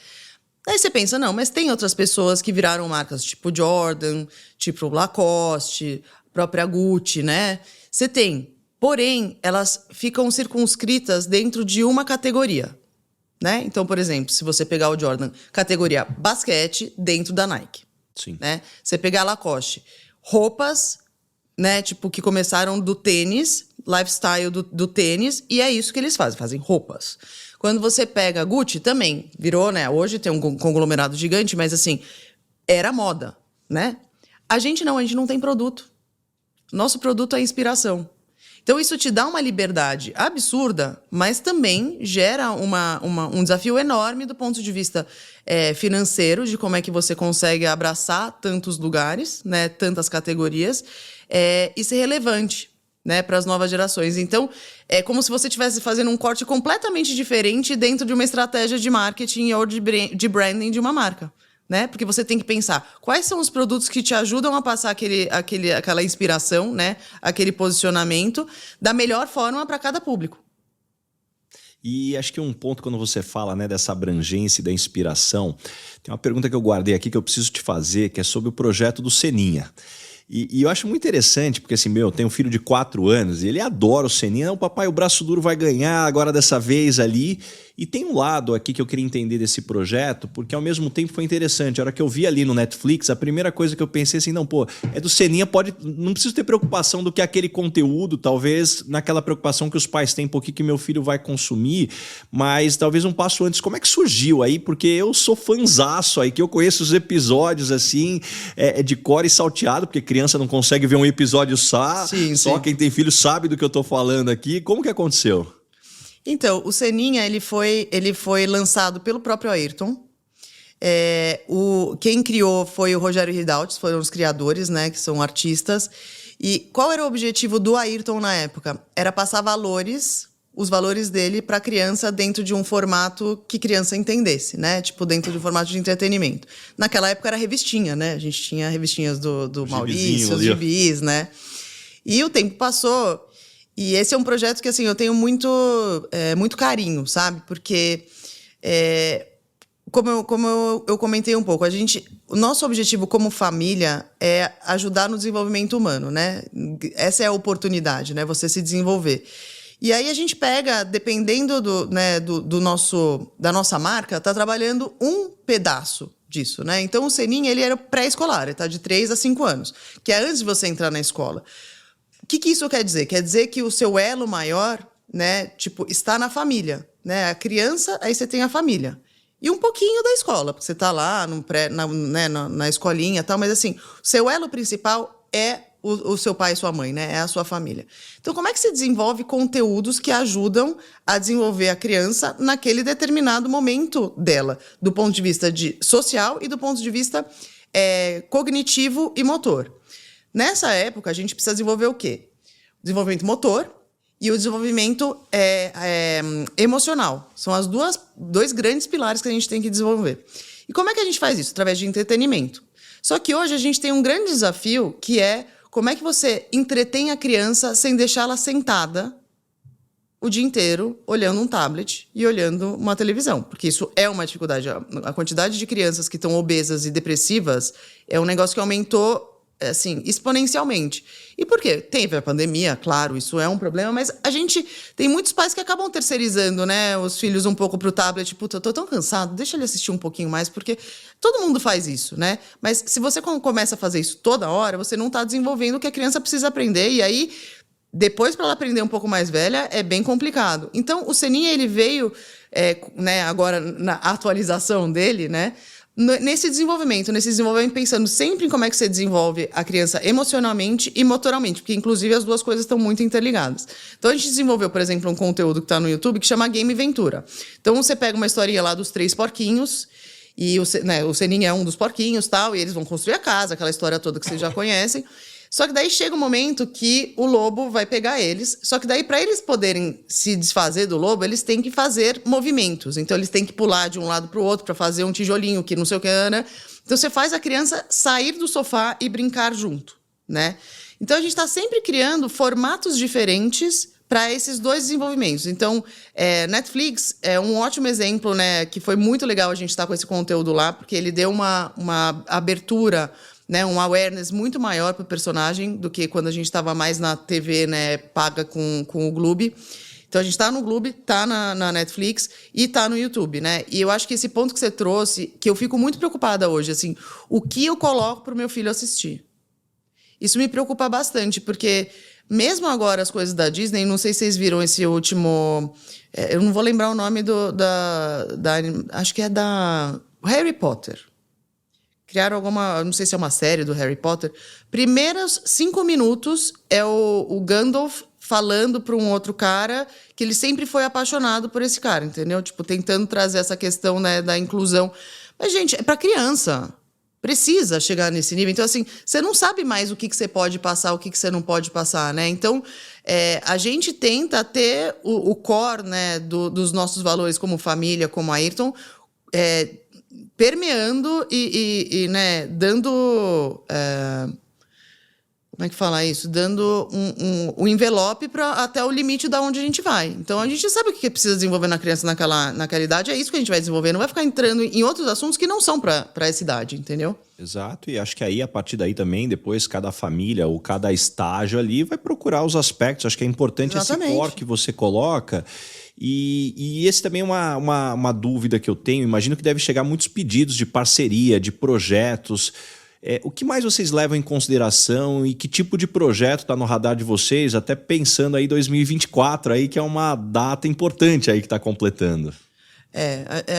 Aí você pensa, não, mas tem outras pessoas que viraram marcas tipo Jordan, tipo Lacoste, própria Gucci, né? Você tem. Porém, elas ficam circunscritas dentro de uma categoria, né? Então, por exemplo, se você pegar o Jordan, categoria basquete dentro da Nike. Sim. Né? Você pegar a Lacoste, roupas, né, tipo, que começaram do tênis, lifestyle do tênis, e é isso que eles fazem roupas. Quando você pega a Gucci, também virou, né? Hoje tem um conglomerado gigante, mas assim, era moda, né? A gente não tem produto. Nosso produto é inspiração. Então, isso te dá uma liberdade absurda, mas também gera um desafio enorme do ponto de vista financeiro, de como é que você consegue abraçar tantos lugares, né, tantas categorias, e ser relevante, né, para as novas gerações. Então, é como se você estivesse fazendo um corte completamente diferente dentro de uma estratégia de marketing ou de branding de uma marca. Né? Porque você tem que pensar quais são os produtos que te ajudam a passar aquela inspiração, né? Aquele posicionamento da melhor forma para cada público. E acho que um ponto quando você fala, né, dessa abrangência e da inspiração, tem uma pergunta que eu guardei aqui que eu preciso te fazer, que é sobre o projeto do Seninha. E eu acho muito interessante, porque assim, eu tenho um filho de 4 anos e ele adora o Seninha. Não, papai, o braço duro vai ganhar agora dessa vez ali. E tem um lado aqui que eu queria entender desse projeto, porque ao mesmo tempo foi interessante. A hora que eu vi ali no Netflix, a primeira coisa que eu pensei assim, não, pô, é do Seninha, não preciso ter preocupação do que é aquele conteúdo, talvez naquela preocupação que os pais têm, porque que meu filho vai consumir, mas talvez um passo antes. Como é que surgiu aí? Porque eu sou fanzaço aí, que eu conheço os episódios assim, de cor e salteado, porque criança não consegue ver um episódio só. Só quem tem filho sabe do que eu tô falando aqui. Como que aconteceu? Então, o Seninha, ele foi lançado pelo próprio Ayrton. Quem criou foi o Rogério Ridalti, foram os criadores, né, que são artistas. E qual era o objetivo do Ayrton na época? Era passar os valores dele para a criança dentro de um formato que criança entendesse, né? Tipo, dentro de um formato de entretenimento. Naquela época era revistinha, né? A gente tinha revistinhas do Maurício, os gibis, né? E o tempo passou. E esse é um projeto que, assim, eu tenho muito carinho, sabe? Porque, como eu comentei um pouco, o nosso objetivo como família é ajudar no desenvolvimento humano, né? Essa é a oportunidade, né? Você se desenvolver. E aí a gente pega, dependendo da nossa marca, tá trabalhando um pedaço disso, né? Então, o Seninha, ele era pré-escolar, ele tá de 3 a 5 anos, que é antes de você entrar na escola. O que isso quer dizer? Quer dizer que o seu elo maior, né, tipo, está na família, né? A criança, aí você tem a família. E um pouquinho da escola, porque você está lá na escolinha e tal, mas assim, o seu elo principal é o seu pai e sua mãe, né? É a sua família. Então, como é que você desenvolve conteúdos que ajudam a desenvolver a criança naquele determinado momento dela, do ponto de vista social e do ponto de vista cognitivo e motor? Nessa época, a gente precisa desenvolver o quê? O desenvolvimento motor e o desenvolvimento emocional. São os dois grandes pilares que a gente tem que desenvolver. E como é que a gente faz isso? Através de entretenimento. Só que hoje a gente tem um grande desafio, que é como é que você entretém a criança sem deixá-la sentada o dia inteiro olhando um tablet e olhando uma televisão. Porque isso é uma dificuldade. A quantidade de crianças que estão obesas e depressivas é um negócio que aumentou assim, exponencialmente. E por quê? Teve a pandemia, claro, isso é um problema, mas a gente tem muitos pais que acabam terceirizando, né, os filhos um pouco pro tablet. Puta, eu tô tão cansado, deixa ele assistir um pouquinho mais, porque todo mundo faz isso, né? Mas se você começa a fazer isso toda hora, você não tá desenvolvendo o que a criança precisa aprender, e aí, depois, para ela aprender um pouco mais velha, é bem complicado. Então, o Seninha, ele veio, né, agora na atualização dele, né, nesse desenvolvimento pensando sempre em como é que você desenvolve a criança emocionalmente e motoralmente, porque inclusive as duas coisas estão muito interligadas. Então a gente desenvolveu, por exemplo, um conteúdo que está no YouTube que chama Game Ventura. Então você pega uma historinha lá dos 3 porquinhos e o Seninha é um dos porquinhos, tal, e eles vão construir a casa, aquela história toda que vocês já conhecem. Só que daí chega um momento que o lobo vai pegar eles. Só que daí, para eles poderem se desfazer do lobo, eles têm que fazer movimentos. Então, eles têm que pular de um lado para o outro para fazer um tijolinho que não sei o que, né? Então, você faz a criança sair do sofá e brincar junto, né? Então, a gente está sempre criando formatos diferentes para esses dois desenvolvimentos. Então, Netflix é um ótimo exemplo, né? Que foi muito legal a gente estar com esse conteúdo lá, porque ele deu uma abertura né, um awareness muito maior para o personagem do que quando a gente estava mais na TV, né, paga com o Gloob. Então, a gente está no Gloob, está na Netflix e está no YouTube, né? E eu acho que esse ponto que você trouxe, que eu fico muito preocupada hoje, assim, o que eu coloco para o meu filho assistir? Isso me preocupa bastante, porque mesmo agora as coisas da Disney, não sei se vocês viram esse último... eu não vou lembrar o nome acho que é da Harry Potter. Criaram não sei se é uma série do Harry Potter. Primeiros 5 minutos é o Gandalf falando para um outro cara que ele sempre foi apaixonado por esse cara, entendeu? Tipo, tentando trazer essa questão, né, da inclusão. Mas, gente, é para criança. Precisa chegar nesse nível. Então, assim, você não sabe mais o que você pode passar, o que você não pode passar, né? Então, a gente tenta ter o core, né, dos nossos valores como família, como Ayrton, permeando e né, dando... como é que fala isso? Dando um envelope até o limite da onde a gente vai. Então, a gente sabe o que precisa desenvolver na criança naquela idade, é isso que a gente vai desenvolver. Não vai ficar entrando em outros assuntos que não são para essa idade, entendeu? Exato, e acho que aí, a partir daí também, depois, cada família ou cada estágio ali vai procurar os aspectos. Acho que é importante Exatamente. esse core que você coloca. E esse também é uma dúvida que eu tenho. Imagino que deve chegar muitos pedidos de parceria, de projetos. O que mais vocês levam em consideração e que tipo de projeto está no radar de vocês, até pensando aí 2024, aí, que é uma data importante aí que está completando?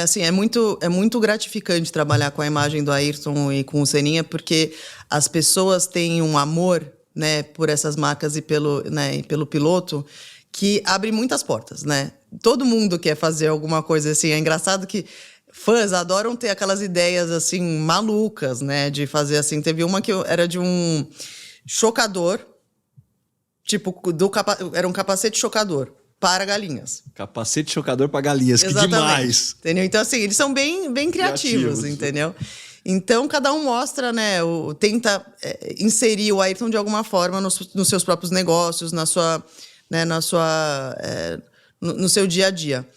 Assim, é muito gratificante trabalhar com a imagem do Ayrton e com o Seninha, porque as pessoas têm um amor, né, por essas marcas e pelo piloto, que abre muitas portas, né? Todo mundo quer fazer alguma coisa assim. É engraçado que fãs adoram ter aquelas ideias, assim, malucas, né? De fazer assim. Teve uma que era de um chocador, tipo, era um capacete chocador para galinhas. Capacete chocador para galinhas, Exatamente. Que demais! Entendeu? Então, assim, eles são bem criativos, entendeu? Então, cada um mostra, né? Tenta inserir o Ayrton de alguma forma nos seus próprios negócios, no seu dia a dia.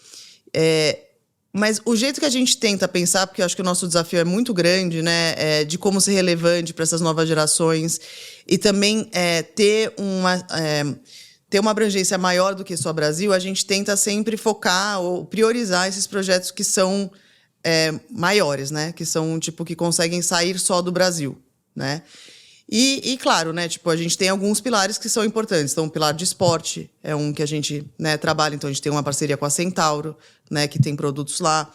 Mas o jeito que a gente tenta pensar, porque eu acho que o nosso desafio é muito grande, né, de como ser relevante para essas novas gerações e também ter uma abrangência maior do que só Brasil, a gente tenta sempre focar ou priorizar esses projetos que são maiores, né, que são tipo que conseguem sair só do Brasil, né? E claro, né, tipo, a gente tem alguns pilares que são importantes. Então, o pilar de esporte é um que a gente, né, trabalha. Então, a gente tem uma parceria com a Centauro, né, que tem produtos lá.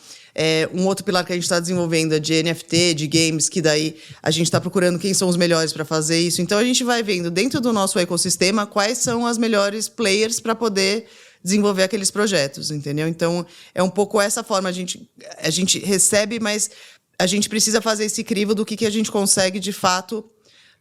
Um outro pilar que a gente está desenvolvendo é de NFT, de games, que daí a gente está procurando quem são os melhores para fazer isso. Então, a gente vai vendo dentro do nosso ecossistema quais são as melhores players para poder desenvolver aqueles projetos, entendeu? Então, é um pouco essa forma. A gente recebe, mas a gente precisa fazer esse crivo do que a gente consegue, de fato,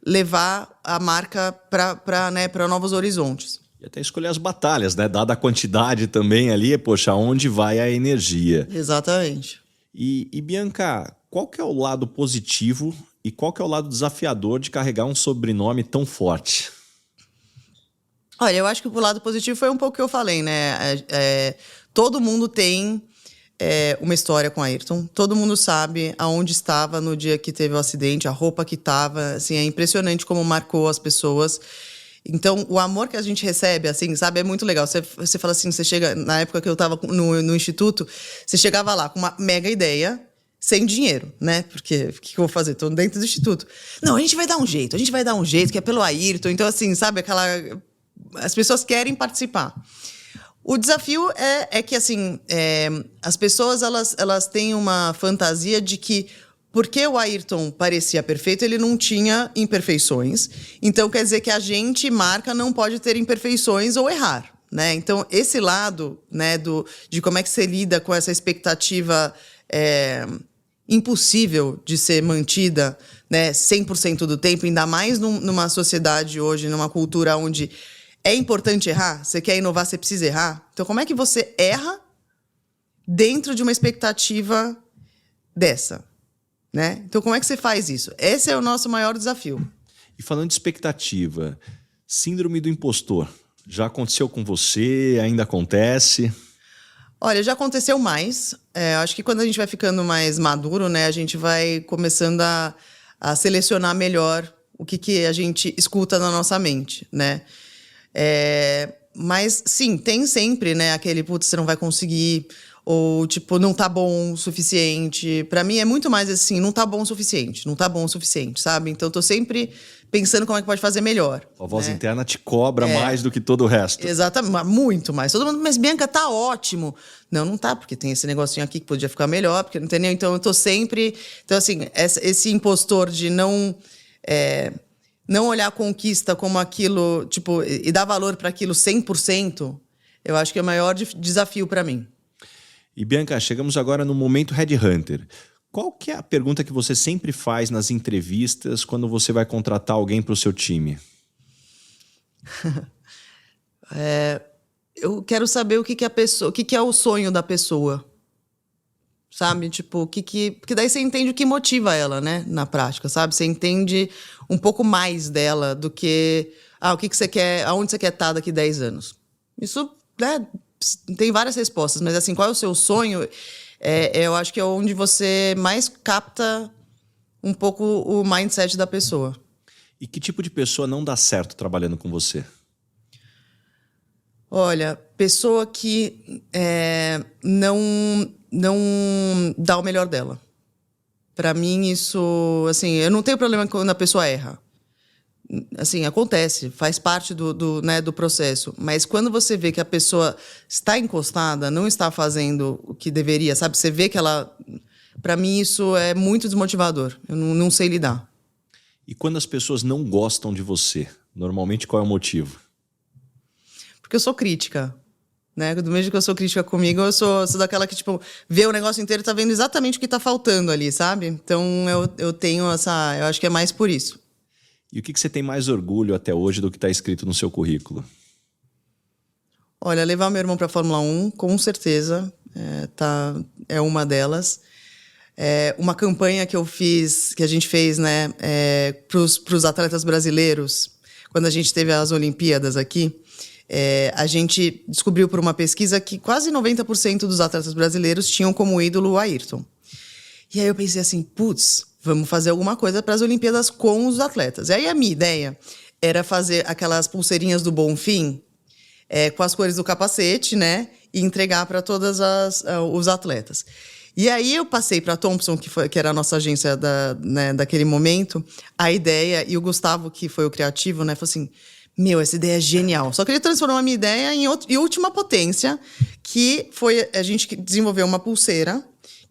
levar a marca para novos horizontes. E até escolher as batalhas, né? Dada a quantidade também ali, poxa, onde vai a energia? Exatamente. E Bianca, qual que é o lado positivo e qual que é o lado desafiador de carregar um sobrenome tão forte? Olha, eu acho que o lado positivo foi um pouco o que eu falei, né? Todo mundo tem uma história com a Ayrton. Todo mundo sabe aonde estava no dia que teve o acidente, a roupa que estava. Assim, é impressionante como marcou as pessoas. Então, o amor que a gente recebe, assim, sabe, é muito legal. Você fala assim, você chega... Na época que eu estava no instituto, você chegava lá com uma mega ideia, sem dinheiro, né? Porque o que eu vou fazer? Estou dentro do instituto. Não, a gente vai dar um jeito, que é pelo Ayrton. Então, assim, sabe, as pessoas querem participar. O desafio é que, assim, as pessoas, elas têm uma fantasia de que, porque o Ayrton parecia perfeito, ele não tinha imperfeições. Então, quer dizer que a gente, marca, não pode ter imperfeições ou errar, né? Então, esse lado, né, de como é que você lida com essa expectativa impossível de ser mantida, né, 100% do tempo, ainda mais numa sociedade hoje, numa cultura onde é importante errar? Você quer inovar, você precisa errar? Então, como é que você erra dentro de uma expectativa dessa? Né? Então, como é que você faz isso? Esse é o nosso maior desafio. E falando de expectativa, síndrome do impostor, já aconteceu com você? Ainda acontece? Olha, já aconteceu mais. Acho que quando a gente vai ficando mais maduro, né, a gente vai começando a a selecionar melhor o que a gente escuta na nossa mente, né? Mas, sim, tem sempre, né, aquele, putz, você não vai conseguir, ou, tipo, não tá bom o suficiente. Pra mim, é muito mais assim, não tá bom o suficiente, não tá bom o suficiente, sabe? Então, eu tô sempre pensando como é que pode fazer melhor. A voz né? interna te cobra mais do que todo o resto. Exatamente, muito mais. Todo mundo, mas Bianca, tá ótimo. Não, não tá, porque tem esse negocinho aqui que podia ficar melhor, porque, entendeu? Então, eu tô sempre... Então, assim, esse impostor de não olhar a conquista como aquilo, tipo, e dar valor para aquilo 100%, eu acho que é o maior desafio para mim. E Bianca, chegamos agora no momento Headhunter. Qual que é a pergunta que você sempre faz nas entrevistas quando você vai contratar alguém para o seu time? Eu quero saber o que a pessoa, o que é o sonho da pessoa. Sabe? Tipo, porque daí você entende o que motiva ela, né? Na prática, sabe? Você entende um pouco mais dela do que... o que você quer... Aonde você quer estar daqui 10 anos. Isso, né? Tem várias respostas, mas assim, qual é o seu sonho? Eu acho que é onde você mais capta um pouco o mindset da pessoa. E que tipo de pessoa não dá certo trabalhando com você? Olha, pessoa que não dá o melhor dela. Pra mim, isso... Assim, eu não tenho problema quando a pessoa erra. Assim, acontece, faz parte do processo. Mas quando você vê que a pessoa está encostada, não está fazendo o que deveria, sabe? Você vê que ela... Pra mim, isso é muito desmotivador. Eu não sei lidar. E quando as pessoas não gostam de você, normalmente qual é o motivo? Porque eu sou crítica. Né? Do mesmo que eu sou crítica comigo, eu sou daquela que, tipo, vê o negócio inteiro e tá vendo exatamente o que tá faltando ali, sabe? Então, eu tenho essa... Eu acho que é mais por isso. E o que você tem mais orgulho até hoje do que está escrito no seu currículo? Olha, levar meu irmão para a Fórmula 1, com certeza, é uma delas. Uma campanha que a gente fez, né, para os atletas brasileiros, quando a gente teve as Olimpíadas aqui, a gente descobriu por uma pesquisa que quase 90% dos atletas brasileiros tinham como ídolo o Ayrton. E aí eu pensei assim, putz, vamos fazer alguma coisa para as Olimpíadas com os atletas. E aí a minha ideia era fazer aquelas pulseirinhas do Bonfim, com as cores do capacete, né? E entregar para todos os atletas. E aí eu passei para a Thompson, que era a nossa agência daquele momento, a ideia, e o Gustavo, que foi o criativo, né? Falou assim, essa ideia é genial. Só que ele transformou a minha ideia em última potência, que foi a gente desenvolveu uma pulseira,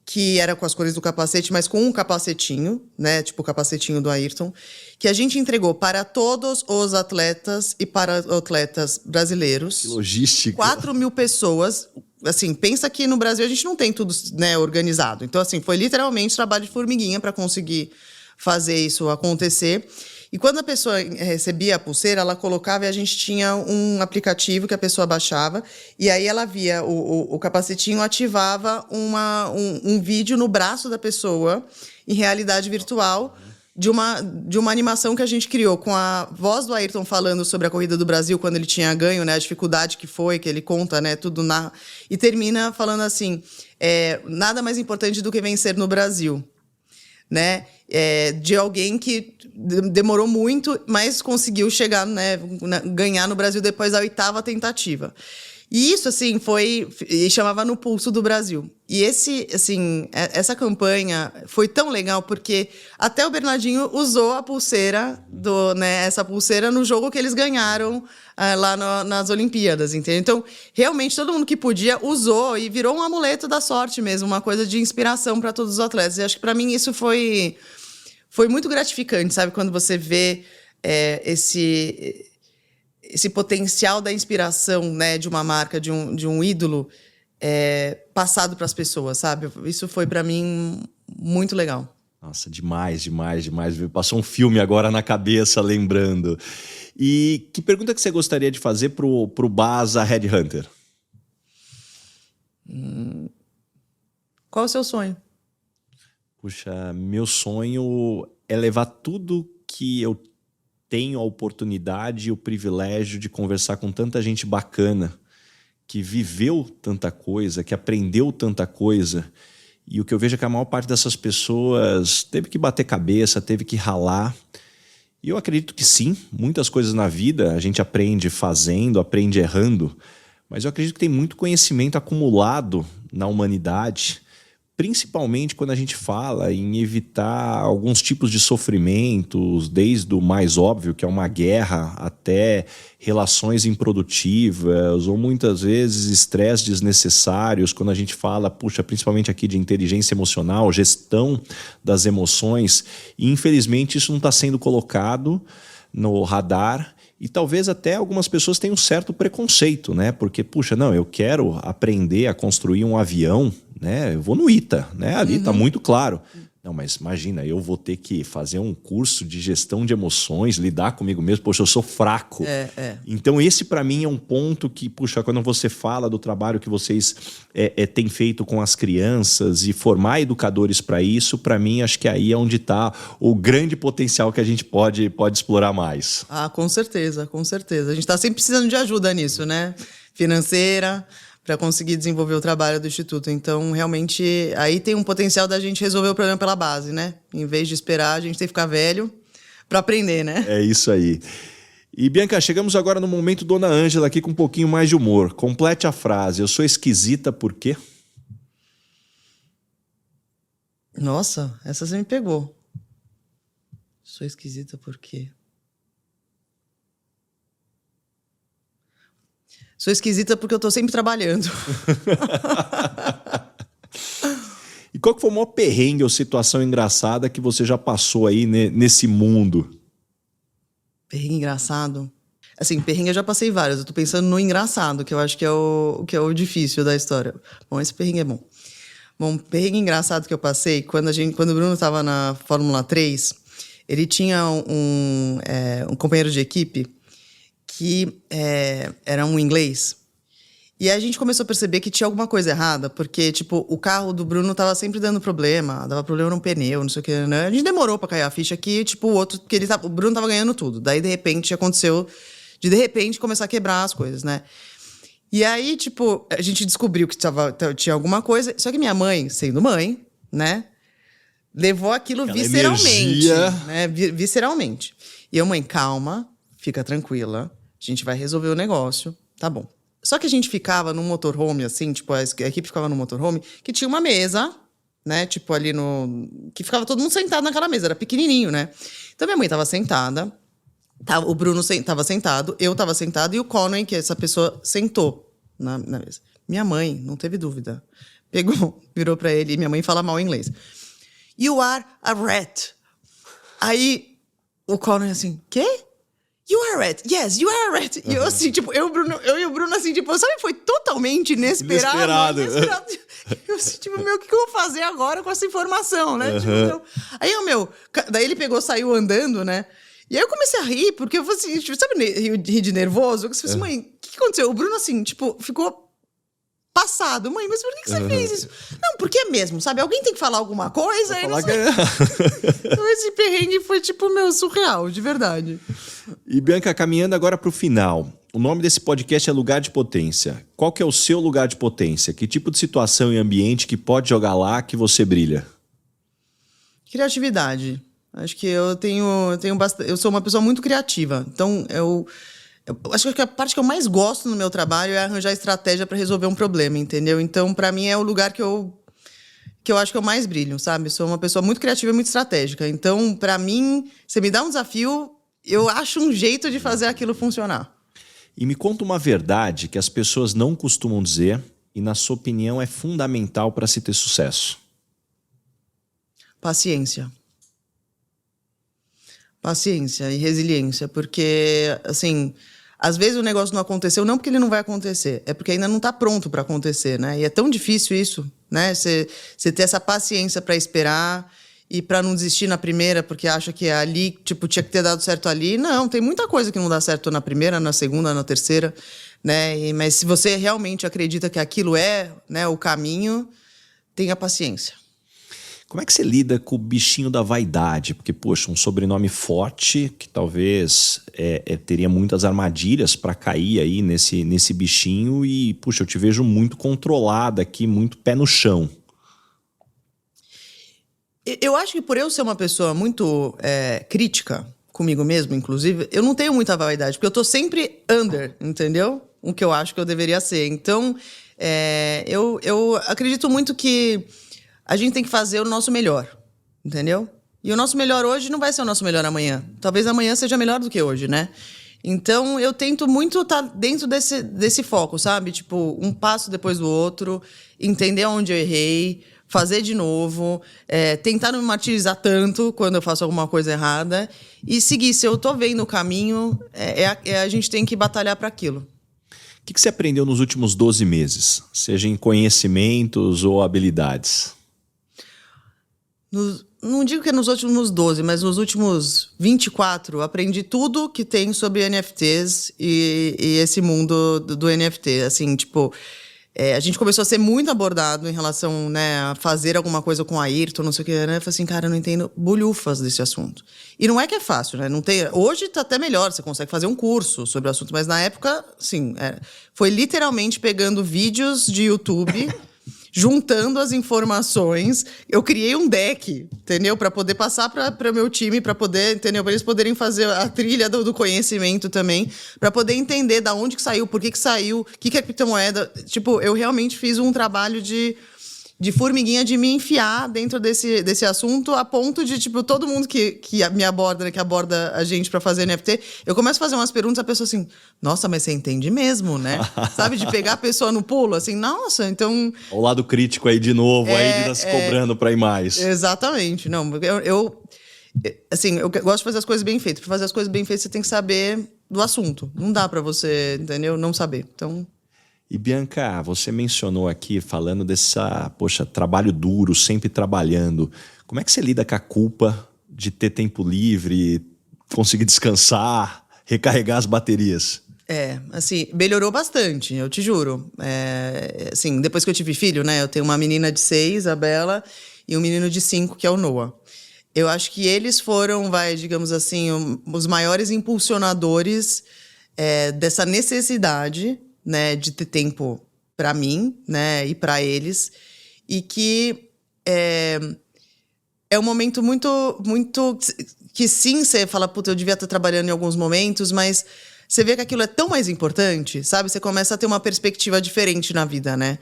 que era com as cores do capacete, mas com um capacetinho, né? Tipo o capacetinho do Ayrton, que a gente entregou para todos os atletas e para atletas brasileiros. Que logística. 4.000 pessoas. Assim, pensa que no Brasil a gente não tem tudo, né, organizado. Então, assim, foi literalmente trabalho de formiguinha para conseguir fazer isso acontecer. E quando a pessoa recebia a pulseira, ela colocava e a gente tinha um aplicativo que a pessoa baixava e aí ela via o capacetinho, ativava um vídeo no braço da pessoa em realidade virtual de uma animação que a gente criou com a voz do Ayrton falando sobre a corrida do Brasil quando ele tinha ganho, né, a dificuldade que foi, que ele conta, né, tudo e termina falando assim, nada mais importante do que vencer no Brasil. Né, de alguém que demorou muito, mas conseguiu chegar, né, ganhar no Brasil depois da 8ª tentativa. E isso, assim, e chamava No Pulso do Brasil. E essa campanha foi tão legal porque até o Bernardinho usou a pulseira, essa pulseira no jogo que eles ganharam lá nas Olimpíadas, entendeu? Então, realmente, todo mundo que podia usou e virou um amuleto da sorte mesmo, uma coisa de inspiração para todos os atletas. E acho que, para mim, isso foi muito gratificante, sabe? Quando você vê esse potencial da inspiração, né, de uma marca, de um ídolo, passado para as pessoas, sabe? Isso foi, para mim, muito legal. Nossa, demais, demais, demais. Passou um filme agora na cabeça, lembrando. E que pergunta que você gostaria de fazer pro Baza Headhunter? Qual é o seu sonho? Puxa, meu sonho é levar tudo que eu tenho a oportunidade e o privilégio de conversar com tanta gente bacana, que viveu tanta coisa, que aprendeu tanta coisa E o que eu vejo é que a maior parte dessas pessoas teve que bater cabeça, teve que ralar. E eu acredito que sim, muitas coisas na vida a gente aprende fazendo, aprende errando, mas eu acredito que tem muito conhecimento acumulado na humanidade, principalmente quando a gente fala em evitar alguns tipos de sofrimentos, desde o mais óbvio, que é uma guerra, até relações improdutivas, ou muitas vezes estresse desnecessários, quando a gente fala, puxa, principalmente aqui de inteligência emocional, gestão das emoções, e infelizmente isso não está sendo colocado no radar. E talvez até algumas pessoas tenham um certo preconceito, né? Porque, puxa, não, eu quero aprender a construir um avião, né? Eu vou no ITA, né? Ali tá muito claro. Não, mas imagina, eu vou ter que fazer um curso de gestão de emoções, lidar comigo mesmo. Poxa, eu sou fraco. Então esse para mim é um ponto que, puxa, quando você fala do trabalho que vocês têm feito com as crianças e formar educadores para isso, para mim acho que aí é onde está o grande potencial que a gente pode explorar mais. Ah, com certeza, com certeza. A gente está sempre precisando de ajuda nisso, né? Financeira, para conseguir desenvolver o trabalho do Instituto. Então, realmente, aí tem um potencial da gente resolver o problema pela base, né? Em vez de esperar, a gente tem que ficar velho para aprender, né? É isso aí. E, Bianca, chegamos agora no momento Dona Ângela aqui com um pouquinho mais de humor. Complete a frase. Eu sou esquisita por quê? Nossa, essa você me pegou. Sou esquisita por quê? Sou esquisita porque eu tô sempre trabalhando. E qual que foi o maior perrengue ou situação engraçada que você já passou aí nesse mundo? Perrengue engraçado? Assim, perrengue eu já passei vários. Eu tô pensando no engraçado, que eu acho que é o difícil da história. Bom, esse perrengue é bom. Bom, perrengue engraçado que eu passei, quando o Bruno tava na Fórmula 3, ele tinha um companheiro de equipe que era um inglês. E aí a gente começou a perceber que tinha alguma coisa errada, porque, tipo, o carro do Bruno tava sempre dando problema, dava problema no pneu, não sei o que, né? A gente demorou pra cair a ficha que, tipo, porque o Bruno tava ganhando tudo. Daí, de repente, aconteceu de repente, começar a quebrar as coisas, né? E aí, tipo, a gente descobriu que tinha alguma coisa, só que minha mãe, sendo mãe, né? Levou aquilo aquela visceralmente, energia. né? Visceralmente. E eu, mãe, calma, fica tranquila, a gente vai resolver o negócio, tá bom. Só que a gente ficava num motorhome, assim, tipo, a equipe ficava num motorhome, que tinha uma mesa, né, tipo, ali que ficava todo mundo sentado naquela mesa, era pequenininho, né. Então, minha mãe tava sentada, o Bruno tava sentado, eu tava sentado, e o Conway, que é essa pessoa, sentou na mesa. Minha mãe, não teve dúvida, pegou, virou pra ele, e minha mãe fala mal inglês. You are a rat. Aí, o Conway assim, quê? You are a rat. Yes, you are a rat. E eu assim, tipo, eu e o Bruno assim, tipo, sabe, foi totalmente inesperado. Eu assim, tipo, o que eu vou fazer agora com essa informação, né? Tipo, então, aí, daí ele pegou, saiu andando, né? E aí eu comecei a rir, porque eu falei assim, tipo, sabe, rir de nervoso? Eu falei assim, mãe, o que aconteceu? O Bruno, assim, tipo, ficou passado. Mãe, mas por que você fez isso? Não, porque é mesmo, sabe? Alguém tem que falar alguma coisa. Aí não sei. Então esse perrengue foi, tipo, surreal, de verdade. E, Bianca, caminhando agora para o final. O nome desse podcast é Lugar de Potência. Qual que é o seu lugar de potência? Que tipo de situação e ambiente que pode jogar lá que você brilha? Criatividade. Acho que eu tenho bastante. Eu sou uma pessoa muito criativa. Então, eu acho que a parte que eu mais gosto no meu trabalho é arranjar estratégia para resolver um problema, entendeu? Então, para mim, é o lugar que eu acho que eu mais brilho, sabe? Sou uma pessoa muito criativa e muito estratégica. Então, para mim, você me dá um desafio, eu acho um jeito de fazer aquilo funcionar. E me conta uma verdade que as pessoas não costumam dizer e, na sua opinião, é fundamental para se ter sucesso. Paciência. Paciência e resiliência, porque, assim, às vezes o negócio não aconteceu não porque ele não vai acontecer, é porque ainda não está pronto para acontecer, né? E é tão difícil isso, né? Você ter essa paciência para esperar e para não desistir na primeira porque acha que ali, tipo, tinha que ter dado certo ali. Não, tem muita coisa que não dá certo na primeira, na segunda, na terceira, né? Mas se você realmente acredita que aquilo é, né, o caminho, tenha paciência. Como é que você lida com o bichinho da vaidade? Porque, poxa, um sobrenome forte que talvez teria muitas armadilhas para cair aí nesse bichinho e, puxa, eu te vejo muito controlada aqui, muito pé no chão. Eu acho que por eu ser uma pessoa muito crítica comigo mesmo, inclusive, eu não tenho muita vaidade, porque eu tô sempre under, entendeu? O que eu acho que eu deveria ser. Então, eu acredito muito que a gente tem que fazer o nosso melhor, entendeu? E o nosso melhor hoje não vai ser o nosso melhor amanhã. Talvez amanhã seja melhor do que hoje, né? Então, eu tento muito estar dentro desse foco, sabe? Tipo, um passo depois do outro, entender onde eu errei, fazer de novo, tentar não me martirizar tanto quando eu faço alguma coisa errada e seguir. Se eu tô vendo o caminho, a gente tem que batalhar para aquilo. O que você aprendeu nos últimos 12 meses? Seja em conhecimentos ou habilidades? Não digo que é nos últimos 12, mas nos últimos 24, aprendi tudo que tem sobre NFTs e esse mundo do NFT. Assim, tipo, a gente começou a ser muito abordado em relação, né, a fazer alguma coisa com a Ayrton, não sei o que, né? Eu falei assim, cara, eu não entendo bolhufas desse assunto. E não é que é fácil, né? Não tem, hoje tá até melhor, você consegue fazer um curso sobre o assunto, mas na época, sim, foi literalmente pegando vídeos de YouTube... juntando as informações, eu criei um deck, entendeu? Para poder passar para o meu time, para poder, entendeu? Para eles poderem fazer a trilha do conhecimento também, para poder entender da onde que saiu, por que saiu, o que é criptomoeda. Tipo, eu realmente fiz um trabalho de formiguinha, de me enfiar dentro desse assunto, a ponto de, tipo, todo mundo que me aborda, né, que aborda a gente pra fazer NFT, eu começo a fazer umas perguntas, a pessoa assim, nossa, mas você entende mesmo, né? Sabe, de pegar a pessoa no pulo, assim, nossa, então... O lado crítico aí de novo, aí de estar se cobrando pra ir mais. Exatamente, não, assim, eu gosto de fazer as coisas bem feitas. Pra fazer as coisas bem feitas, você tem que saber do assunto. Não dá pra você, entendeu? Não saber, então... E Bianca, você mencionou aqui, falando trabalho duro, sempre trabalhando. Como é que você lida com a culpa de ter tempo livre, conseguir descansar, recarregar as baterias? Assim, melhorou bastante, eu te juro. Assim, depois que eu tive filho, né? Eu tenho uma menina de 6, a Bela, e um menino de 5, que é o Noah. Eu acho que eles foram, digamos assim, os maiores impulsionadores dessa necessidade, né, de ter tempo para mim, né, e para eles, e que é um momento muito, muito que sim, você fala, puta, eu devia estar trabalhando em alguns momentos, mas você vê que aquilo é tão mais importante, sabe? Você começa a ter uma perspectiva diferente na vida, né?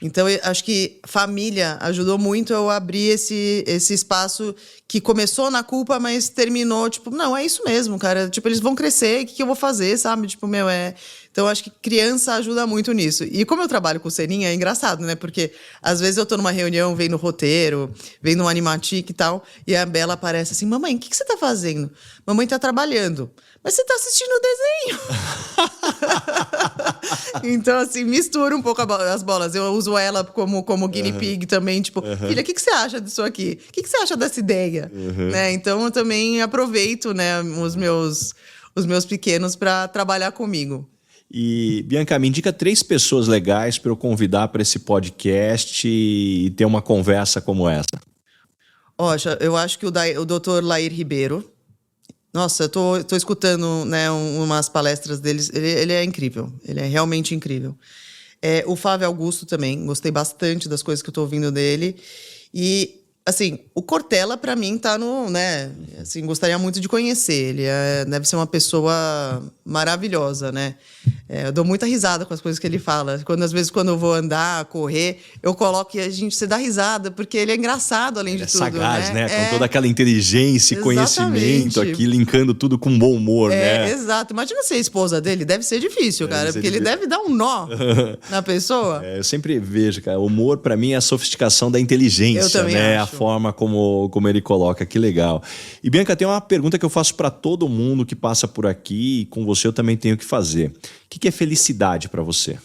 Então, eu acho que família ajudou muito eu abrir esse espaço que começou na culpa, mas terminou, tipo, não, é isso mesmo, cara. Tipo, eles vão crescer, o que eu vou fazer, sabe? Tipo, Então, eu acho que criança ajuda muito nisso. E como eu trabalho com ceninha, é engraçado, né? Porque, às vezes, eu tô numa reunião, vendo roteiro, vendo um animatic e tal, e a Bela aparece assim, mamãe, o que você tá fazendo? Mamãe tá trabalhando. Mas você tá assistindo o desenho. Então, assim, mistura um pouco as bolas. Eu uso ela como guinea pig também. Tipo, filha, o que você acha disso aqui? O que você acha dessa ideia? Né? Então, eu também aproveito, né, os meus pequenos para trabalhar comigo. E, Bianca, me indica 3 pessoas legais para eu convidar para esse podcast e ter uma conversa como essa. Eu acho que o Dr. Lair Ribeiro. Nossa, eu tô escutando, né, umas palestras deles. Ele é incrível. Ele é realmente incrível. O Flávio Augusto também. Gostei bastante das coisas que eu tô ouvindo dele. E, assim, o Cortella, pra mim, tá no, né? Assim, gostaria muito de conhecer. Ele deve ser uma pessoa maravilhosa, né? Eu dou muita risada com as coisas que ele fala. Às vezes, quando eu vou andar, correr, eu coloco e você dá risada, porque ele é engraçado, além de tudo. Sagaz, né? Com toda aquela inteligência e conhecimento aqui, linkando tudo com bom humor, né? Exato. Imagina ser esposa dele, deve ser difícil, cara, porque ele deve dar um nó na pessoa. Eu sempre vejo, cara, o humor pra mim é a sofisticação da inteligência, eu também né? acho. A forma como ele coloca, que legal. E Bianca, tem uma pergunta que eu faço pra todo mundo que passa por aqui, e com você eu também tenho que fazer. O que é felicidade pra você?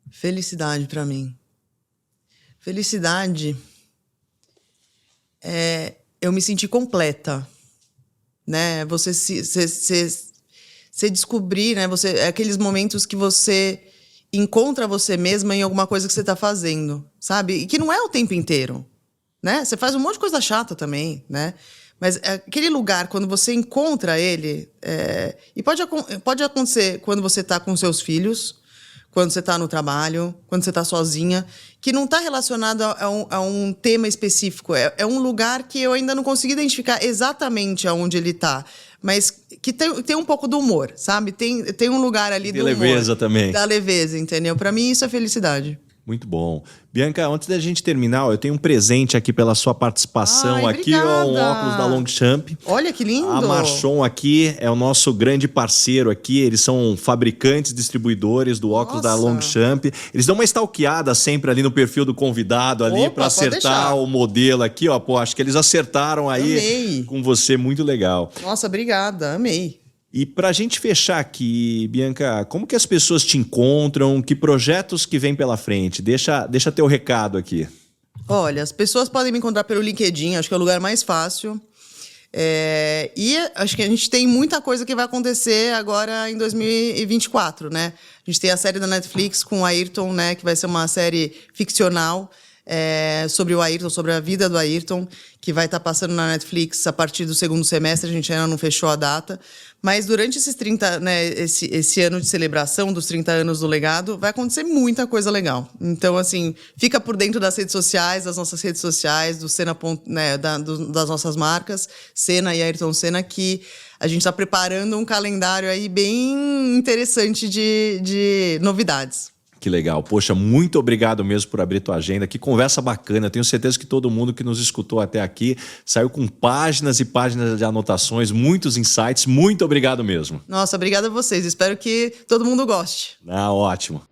Felicidade pra mim. Felicidade é eu me sentir completa, né? Você descobrir, né? Aqueles momentos que você encontra você mesma em alguma coisa que você tá fazendo, sabe? E que não é o tempo inteiro, né? Você faz um monte de coisa chata também, né? Mas aquele lugar, quando você encontra ele... E pode acontecer quando você tá com seus filhos, quando você tá no trabalho, quando você tá sozinha, que não tá relacionado a um tema específico. É um lugar que eu ainda não consegui identificar exatamente aonde ele tá, mas que tem um pouco do humor, sabe? Tem um lugar ali do humor. leveza também. Da leveza, entendeu? Pra mim isso é felicidade. Muito bom. Bianca, antes da gente terminar, eu tenho um presente aqui pela sua participação. Ai, aqui, ó, um obrigada. óculos da Longchamp. Olha que lindo! A Marchon aqui é o nosso grande parceiro aqui. Eles são fabricantes, distribuidores do óculos da Nossa. Longchamp. Eles dão uma stalkeada sempre ali no perfil do convidado ali Opa, para pode deixar. acertar o modelo aqui, ó. Pô, acho que eles acertaram aí Amei. com você, muito legal. Nossa, obrigada, amei. E para a gente fechar aqui, Bianca, como que as pessoas te encontram? Que projetos que vem pela frente? Deixa teu recado aqui. Olha, as pessoas podem me encontrar pelo LinkedIn, acho que é o lugar mais fácil. E acho que a gente tem muita coisa que vai acontecer agora em 2024, né? A gente tem a série da Netflix com o Ayrton, né? Que vai ser uma série ficcional sobre o Ayrton, sobre a vida do Ayrton, que vai estar passando na Netflix a partir do segundo semestre, a gente ainda não fechou a data. Mas durante esses 30, né, esse ano de celebração dos 30 anos do legado, vai acontecer muita coisa legal. Então, assim, fica por dentro das redes sociais, das nossas redes sociais, do Senna, né, das nossas marcas, Senna e Ayrton Senna, que a gente está preparando um calendário aí bem interessante de novidades. Que legal. Poxa, muito obrigado mesmo por abrir tua agenda. Que conversa bacana. Eu tenho certeza que todo mundo que nos escutou até aqui saiu com páginas e páginas de anotações, muitos insights. Muito obrigado mesmo. Nossa, obrigada a vocês. Espero que todo mundo goste. Ótimo.